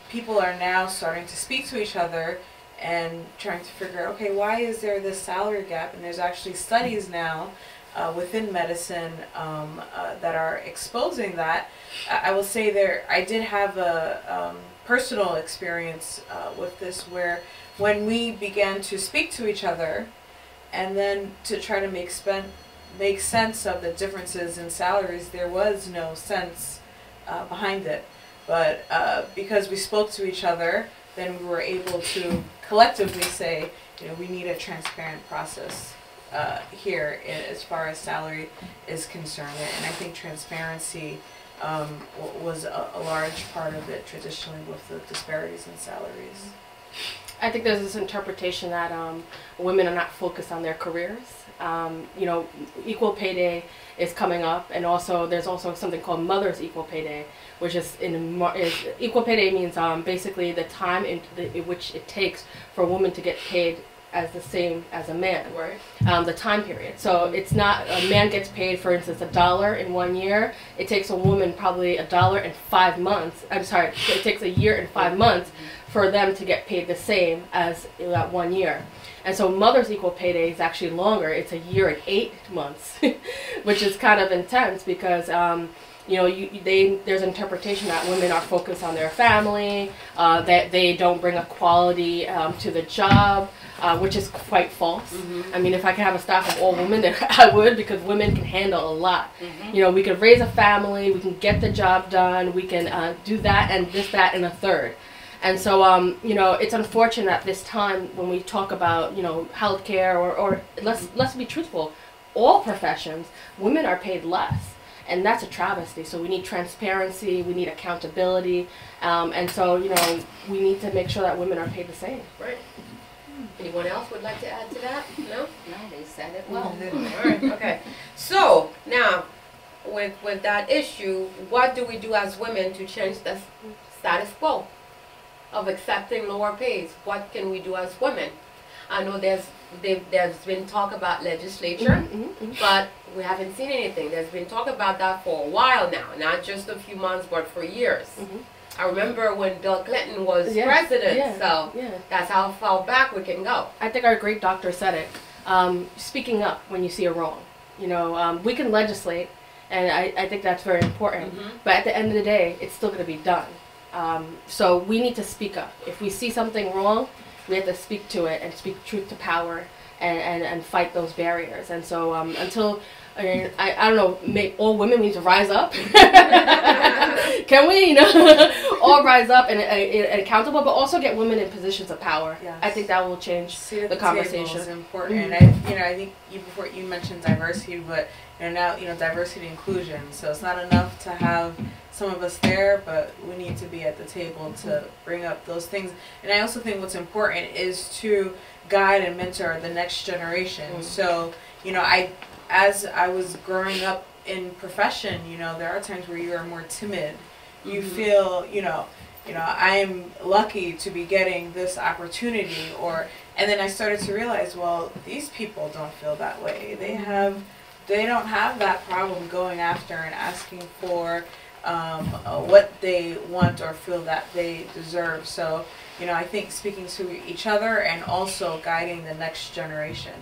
people are now starting to speak to each other and trying to figure out, okay, why is there this salary gap? And there's actually studies now within medicine that are exposing that. I will say I did have a personal experience with this, where when we began to speak to each other and then to try to make sense of the differences in salaries, there was no sense behind it. But because we spoke to each other, then we were able to collectively say, you know, we need a transparent process here as far as salary is concerned. And I think transparency was a large part of it traditionally, with the disparities in salaries. I think there's this interpretation that women are not focused on their careers. You know, Equal Pay Day is coming up, and also there's also something called Mother's Equal Pay Day, which is Equal Pay Day means basically the time in which it takes for a woman to get paid as the same as a man. Right. The time period. So it's not, a man gets paid, for instance, $1 in 1 year. It takes a woman probably $1 in 5 months. I'm sorry, it takes a year and 5 months for them to get paid the same as that 1 year. And so Mother's Equal Pay Day is actually longer. It's a year and 8 months, which is kind of intense because you know, there's an interpretation that women are focused on their family, that they don't bring a quality to the job, which is quite false. I mean, if I could have a staff of all women, then I would, because women can handle a lot. You know, we can raise a family, we can get the job done, we can do that and this, that, and a third. And so, you know, it's unfortunate at this time when we talk about, you know, healthcare or let's be truthful, all professions, women are paid less. And that's a travesty. So we need transparency, we need accountability, and so, you know, we need to make sure that women are paid the same. Right. Anyone else would like to add to that? No? No, they said it well. All right, okay. So, now, with that issue, what do we do as women to change the status quo of accepting lower pays? What can we do as women? I know there's there's been talk about legislature, but we haven't seen anything. There's been talk about that for a while now, not just a few months, but for years. I remember when Bill Clinton was president, so that's how far back we can go. I think our great doctor said it. Speaking up when you see a wrong. You know, we can legislate, and I think that's very important. But at the end of the day, it's still going to be done. So we need to speak up. If we see something wrong, we have to speak to it and speak truth to power and fight those barriers. And so until, I don't know, all women need to rise up. Can we, you know, all rise up and accountable, but also get women in positions of power. Yes. I think that will change the conversation. Is important. I think before you mentioned diversity, but now diversity and inclusion. So it's not enough to have some of us there, but we need to be at the table to bring up those things. And I also think what's important is to guide and mentor the next generation. So as I was growing up in profession, there are times where you are more timid. You feel, I am lucky to be getting this opportunity, and then I started to realize, well, these people don't feel that way. They don't have that problem going after and asking for what they want or feel that they deserve. So, I think speaking to each other and also guiding the next generation.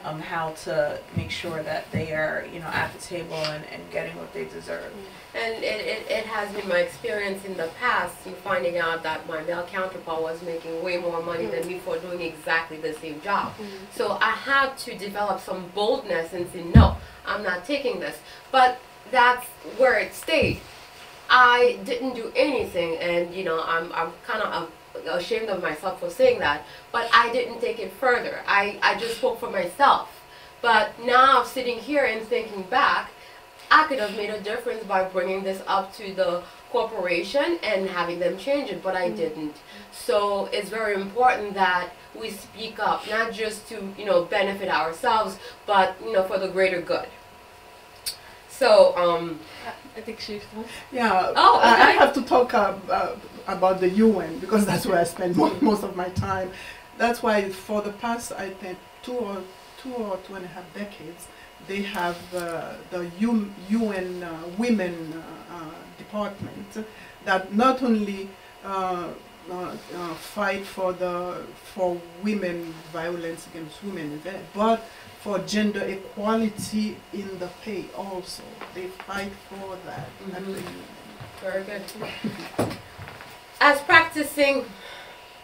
How to make sure that they are, at the table and getting what they deserve. And it has been my experience in the past in finding out that my male counterpart was making way more money than me for doing exactly the same job. So I had to develop some boldness and say, no, I'm not taking this. But that's where it stayed. I didn't do anything, and I'm kind of ashamed of myself for saying that, but I didn't take it further. I just spoke for myself. But now sitting here and thinking back, I could have made a difference by bringing this up to the corporation and having them change it, but I didn't. So it's very important that we speak up, not just to benefit ourselves, but for the greater good. So I think she's yeah. Oh, okay. I have to talk about the UN because that's where I spend most of my time. That's why for the past, I think, two or 2.5 decades, they have the UN Women Department that not only fight for women violence against women, but for gender equality in the pay also. They fight for that. Very good. As practicing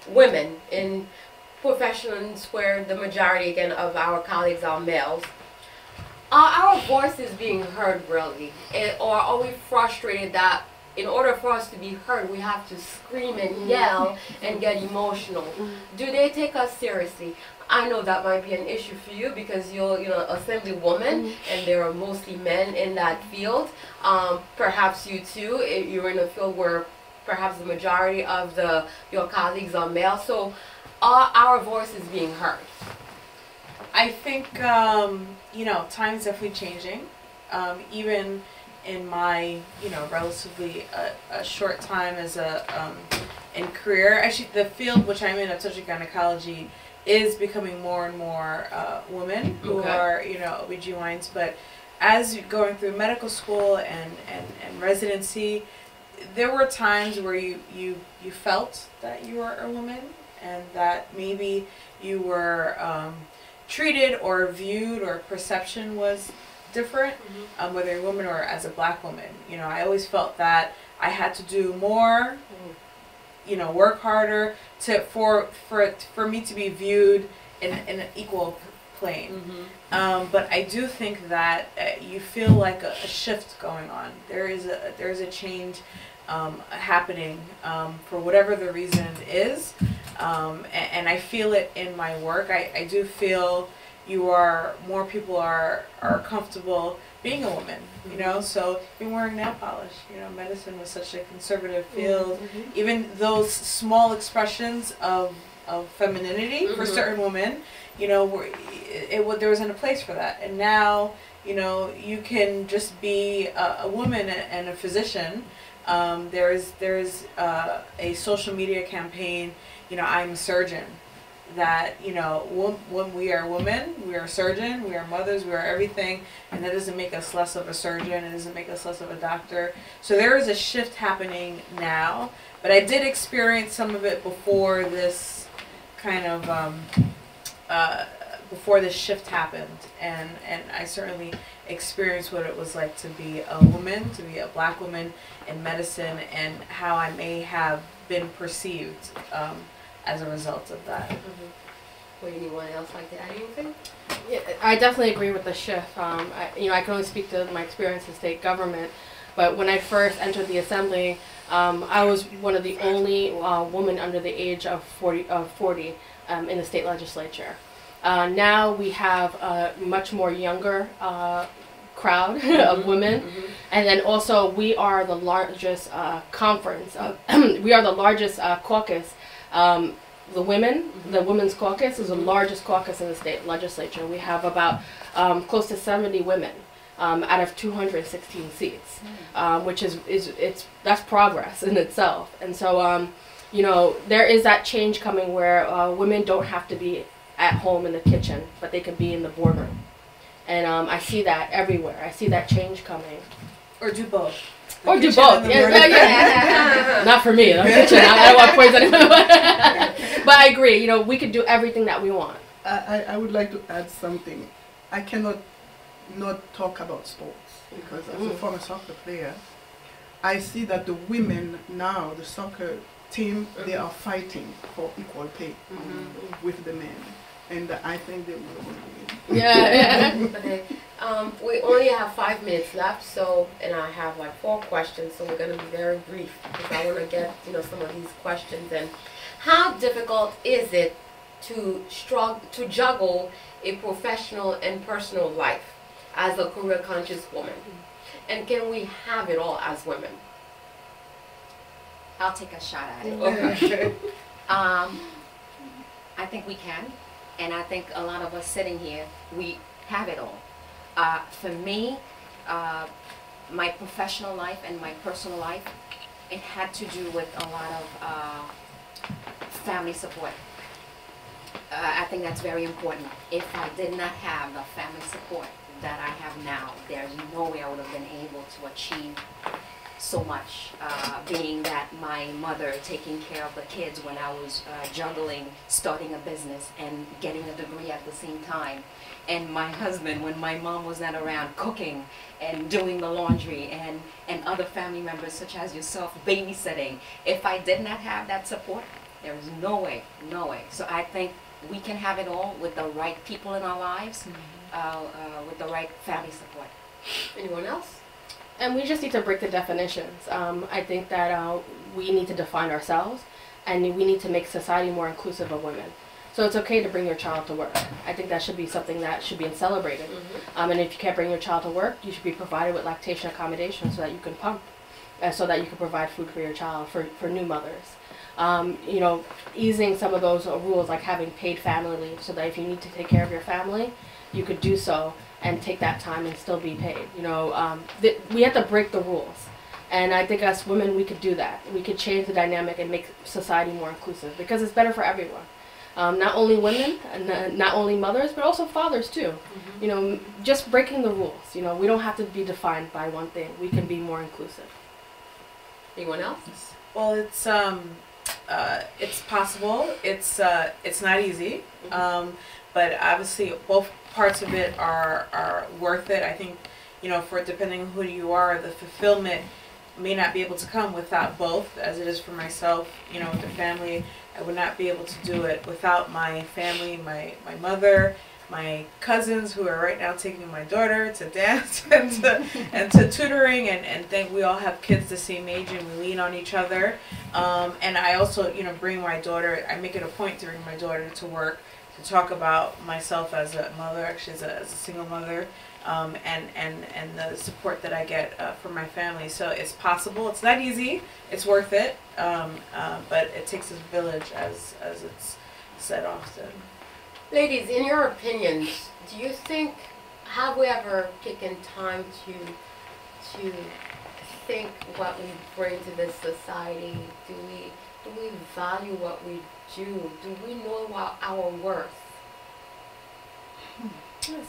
women in professions where the majority, again, of our colleagues are males, are our voices being heard really? Or are we frustrated that in order for us to be heard, we have to scream and yell and get emotional? Do they take us seriously? I know that might be an issue for you because you're assembly woman and there are mostly men in that field. Perhaps you too, you're in a field where perhaps the majority of your colleagues are male. So are our voices being heard? I think, times definitely changing. Even in my, relatively a short time as in career. Actually, the field which I'm in, obstetric gynecology, is becoming more and more women who are, OBGYNs. But as you're going through medical school and residency, there were times where you felt that you were a woman and that maybe you were treated or viewed or perception was different, whether you're a woman or as a black woman. I always felt that I had to do more, work harder for me to be viewed in an equal plane. But I do think that you feel like a shift going on. There's a change happening for whatever the reason is, and I feel it in my work. I do feel more people are comfortable being a woman, so even wearing nail polish, medicine was such a conservative field. Even those small expressions of femininity for certain women, there wasn't a place for that. And now, you can just be a woman and a physician. There's a social media campaign, I'm a surgeon. that, you know, when we are women, we are a surgeon, we are mothers, we are everything, and that doesn't make us less of a surgeon, it doesn't make us less of a doctor. So there is a shift happening now, but I did experience some of it before this kind of, before this shift happened, and I certainly experienced what it was like to be a woman, to be a black woman in medicine, and how I may have been perceived as a result of that. Would anyone else like to add anything? Yeah, I definitely agree with the shift. You know, I can only speak to my experience in state government, but when I first entered the assembly, I was one of the only women under the age of 40 in the state legislature. Now we have a much more younger crowd of women, and then also we are the largest conference. We are the largest caucus. The Women's Caucus is the largest caucus in the state legislature. We have about close to 70 women out of 216 seats, which that's progress in itself. And so, you know, there is that change coming where women don't have to be at home in the kitchen, but they can be in the boardroom. And I see that everywhere. I see that change coming. Or do both. Or do both. Yeah. Not for me. The kitchen. I don't want to poison anyone. But I agree. You know, we could do everything that we want. I would like to add something. I cannot not talk about sports because as a former soccer player, I see that the women now, the soccer team, they are fighting for equal pay with the men. And I think they will win. Yeah. Okay. We only have 5 minutes left, so, and I have like 4 questions, so we're going to be very brief because I want to get, you know, some of these questions. And how difficult is it to juggle a professional and personal life as a career conscious woman? And can we have it all as women? I'll take a shot at it. Okay. I think we can, and I think a lot of us sitting here, we have it all. For me, my professional life and my personal life, it had to do with a lot of family support. I think that's very important. If I did not have the family support that I have now, there's no way I would have been able to achieve so much, being that my mother taking care of the kids when I was juggling starting a business and getting a degree at the same time, and my husband when my mom was not around cooking and doing the laundry, and other family members such as yourself babysitting. If I did not have that support, there is no way. So I think we can have it all with the right people in our lives, with the right family support. Anyone else? And we just need to break the definitions. I think that we need to define ourselves, and we need to make society more inclusive of women. So it's okay to bring your child to work. I think that should be something that should be celebrated. And if you can't bring your child to work, you should be provided with lactation accommodation so that you can pump, so that you can provide food for your child, for new mothers. You know, easing some of those rules, like having paid family leave, so that if you need to take care of your family, you could do so and take that time and still be paid. You know, we have to break the rules. And I think as women, we could do that. We could change the dynamic and make society more inclusive because it's better for everyone. Not only women, and not only mothers, but also fathers too. You know, just breaking the rules. You know, we don't have to be defined by one thing. We can be more inclusive. Anyone else? Well, it's possible. It's not easy, but obviously both parts of it are worth it. I think, you know, for depending on who you are, the fulfillment may not be able to come without both, as it is for myself. You know, with the family, I would not be able to do it without my family, my mother, my cousins who are right now taking my daughter to dance and to tutoring, and think we all have kids the same age and we lean on each other. And I also, you know, bring my daughter, I make it a point to bring my daughter to work to talk about myself as a mother, actually as a single mother, and the support that I get from my family. So it's possible. It's not easy. It's worth it. But it takes a village, as it's said often. Ladies, in your opinions, do you think, have we ever taken time to think what we bring to this society? Do we value what we do? Do we know our worth?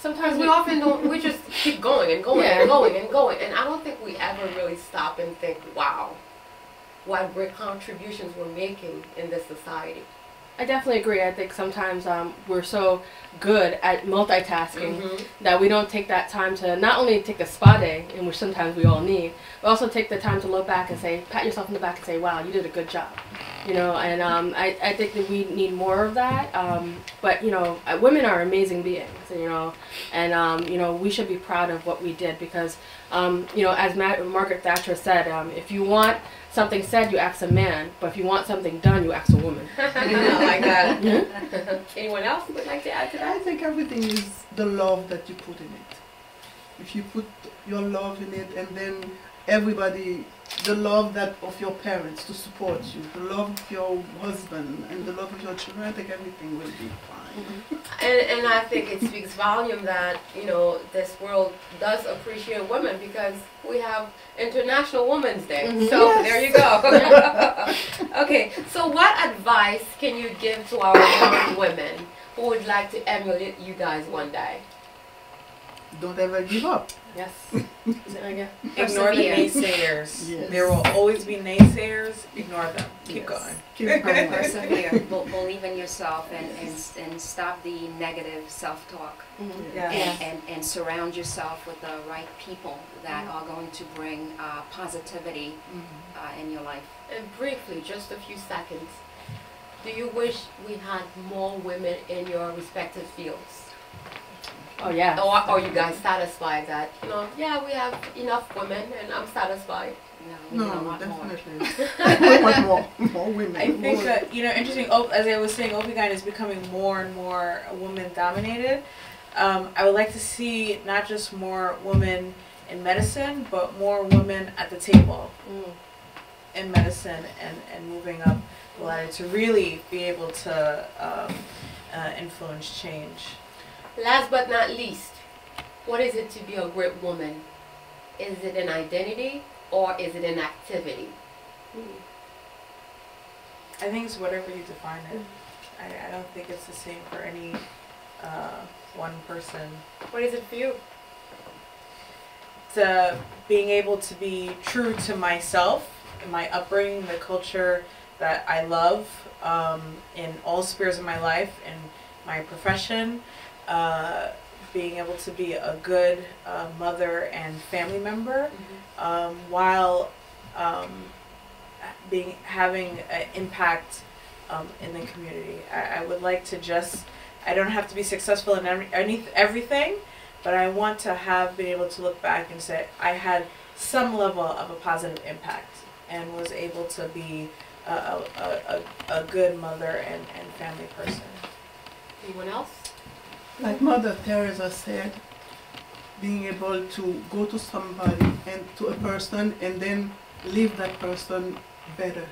Sometimes We often don't, we just keep going and going Yeah. and going and going. And I don't think we ever really stop and think, wow, what great contributions we're making in this society. I definitely agree. I think sometimes we're so good at multitasking that we don't take that time to not only take the spa day, in which sometimes we all need, but also take the time to look back and say, pat yourself in the back and say, wow, you did a good job. You know, and I think that we need more of that. But, you know, women are amazing beings, you know, and, you know, we should be proud of what we did because, you know, as Margaret Thatcher said, if you want something said, you ask a man, but if you want something done, you ask a woman. I like that. Anyone else would like to add to I that? think everything is the love that you put in it. If you put your love in it, and then everybody, the love that of your parents to support you, the love of your husband, and the love of your children, I think everything will be fine. And I think it speaks volume that, you know, this world does appreciate women because we have International Women's Day. So Yes. there you go. Okay, so what advice can you give to our young women who would like to emulate you guys one day? Don't ever give up. Yes. Is it again? Ignore the Persevere. naysayers. Yes. There will always be naysayers. Ignore them. Keep Yes. going. Keep going. Persevere. Believe in yourself and stop the negative self-talk. Yeah. And surround yourself with the right people that are going to bring positivity in your life. And briefly, just a few seconds, do you wish we had more women in your respective fields? Oh, yeah. Or are you guys satisfied that, you know, yeah, we have enough women and I'm satisfied? No, we need a No, lot more. definitely. We want more women. I think more. that, you know, interesting, as I was saying, OB-GYN is becoming more and more woman-dominated. I would like to see not just more women in medicine, but more women at the table in medicine and moving up the ladder to really be able to influence change. Last but not least, what is it to be a great woman? Is it an identity or is it an activity? I think it's whatever you define it. I don't think it's the same for any one person. What is it for you? To being able to be true to myself, my upbringing, the culture that I love in all spheres of my life, in my profession, being able to be a good mother and family member, while having an impact in the community. I would like to I don't have to be successful in everything, but I want to have been able to look back and say I had some level of a positive impact and was able to be a good mother and family person. Anyone else? Like Mother Teresa said, being able to go to somebody and to a person and then leave that person better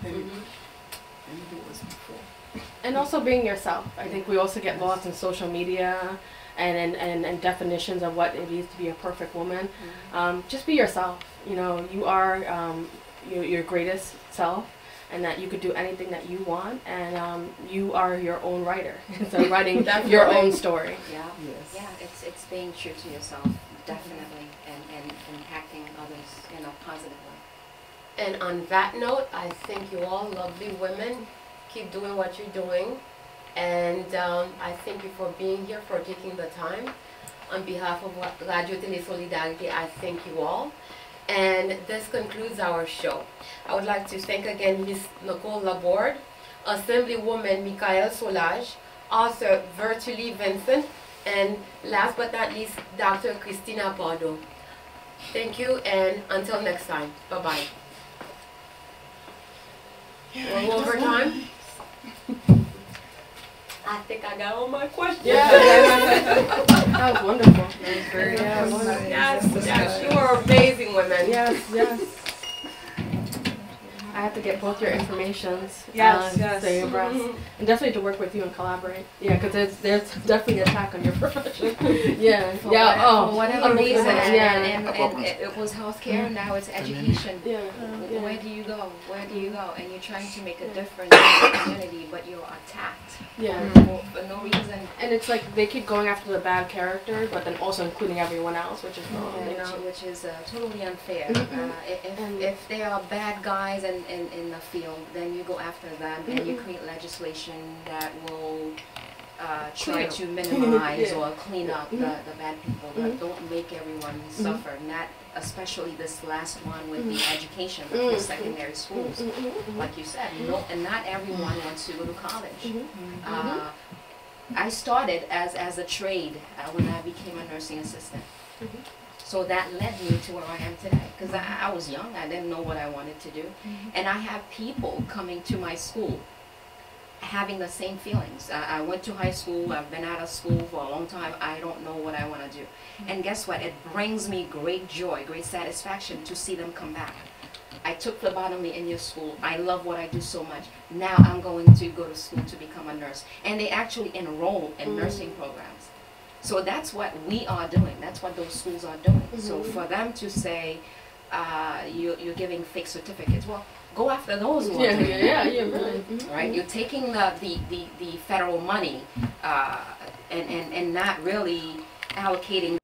than he was before. And also being yourself. I think we also get lost in social media and definitions of what it is to be a perfect woman. Just be yourself. You know, you are your greatest self, and that you could do anything that you want, and you are your own writer. So writing your own story. Yeah, Yes. yeah, it's being true to yourself, definitely, and impacting others in a positive way. And on that note, I thank you all, lovely women. Keep doing what you're doing. And I thank you for being here, for taking the time. On behalf of Radio Télé Solidarité, I thank you all. And this concludes our show. I would like to thank again Ms. Nicole Laborde, Assemblywoman Michael Solage, author Virtually Vincent, and last but not least, Dr. Christina Pardo. Thank you, and until next time. Bye-bye. We're over time. I think I got all my questions. Yeah. That was wonderful. That was very Yes, yes, you are amazing women. Yes, yes. I have to get both your informations. Yes, Stay abreast. And definitely to work with you and collaborate. Yeah, because there's definitely an attack on your profession. Yeah. For amazing. whatever reason. Yeah. And it was healthcare, now it's education. Yeah. Where do you go? Where do you go? And you're trying to make a difference in the community, but you're attacked for no reason. And it's like they keep going after the bad character, but then also including everyone else, which is wrong. Which is totally unfair. If there are bad guys in the field, then you go after them and you create legislation that will try to minimize or clean up the bad people. Don't make everyone suffer. And that, especially this last one with the education for secondary schools. Like you said, and not everyone wants to go to college. I started as a trade when I became a nursing assistant. So that led me to where I am today, because I was young, I didn't know what I wanted to do. And I have people coming to my school having the same feelings. I went to high school, I've been out of school for a long time, I don't know what I want to do. And guess what? It brings me great joy, great satisfaction to see them come back. I took phlebotomy in your school, I love what I do so much. Now I'm going to go to school to become a nurse. And they actually enroll in nursing programs. So that's what we are doing. That's what those schools are doing. So for them to say, you're giving fake certificates, well, go after those ones. Really. Right? You're taking the federal money and not really allocating.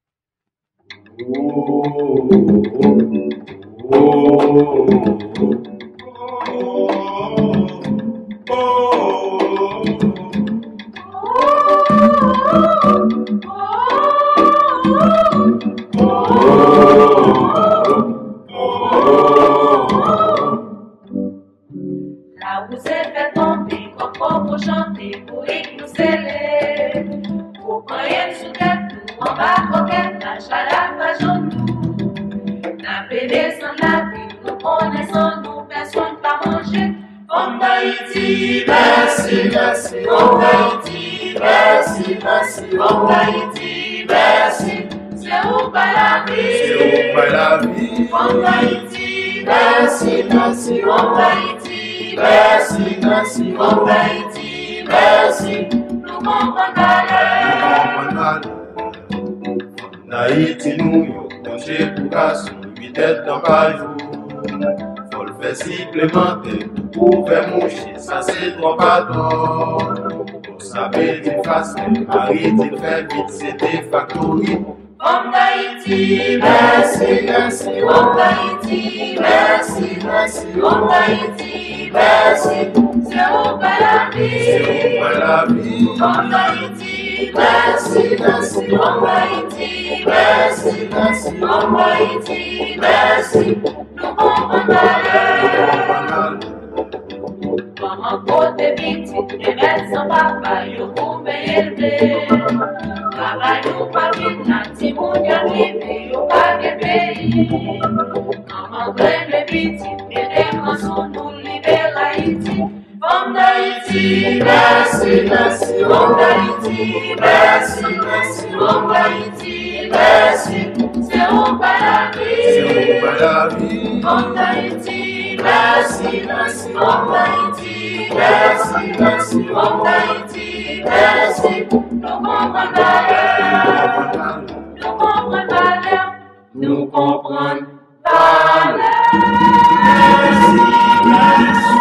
Là où c'est fait tomber, comme pour chanter, pour nous sceller. Pour croire sous tête, en bas coquette, lâche à la page au nous. N'a pédé sans la vie, nous connaissons, nous personne pas manger. Comme d'Haïti, merci, merci. Comme d'Haïti, merci, merci. Comme d'Haïti, merci. C'est où pas la vie, c'est où pas la vie. Comme d'Haïti, merci, merci. Comme d'Haïti, merci, merci. Comme d'Haïti, merci. Nous comprenons valeur. Haïti nous yo congé pour garçon, 8 têtes dans pas jour. Faut le faire supplémenter pour faire moucher, ça c'est trop pardon. Pour savoir dit facile, Marie dit fait vite, c'était factory. Comme d'Haïti, merci, merci. Comme d'Haïti, merci, merci. Comme d'Haïti, merci. C'est où pas la vie, c'est où pas la vie. Comme d'Haïti, merci, merci. Comme d'Haïti, merci, merci. Comme d'Haïti, merci. Nous comprenons valeur. Comme un côté victime, les bêtes sans papa, yo pouvez élever. Papa nous pas vite, si mon arrivé, yo pas de pays. Comme un grain de victime, et des grands sont nous libérer Haïti. Comme d'Haïti, merci, merci. Comme d'Haïti, merci, merci. Comme d'Haïti, merci. C'est où pas la vie, c'est où pas la vie. Comme d'Haïti, merci, merci. Comme d'Haïti, merci, merci. Comme d'Haïti, merci. Nous comprenons valeur. Nous comprenons valeur. Nous comprenons valeur. Merci, merci.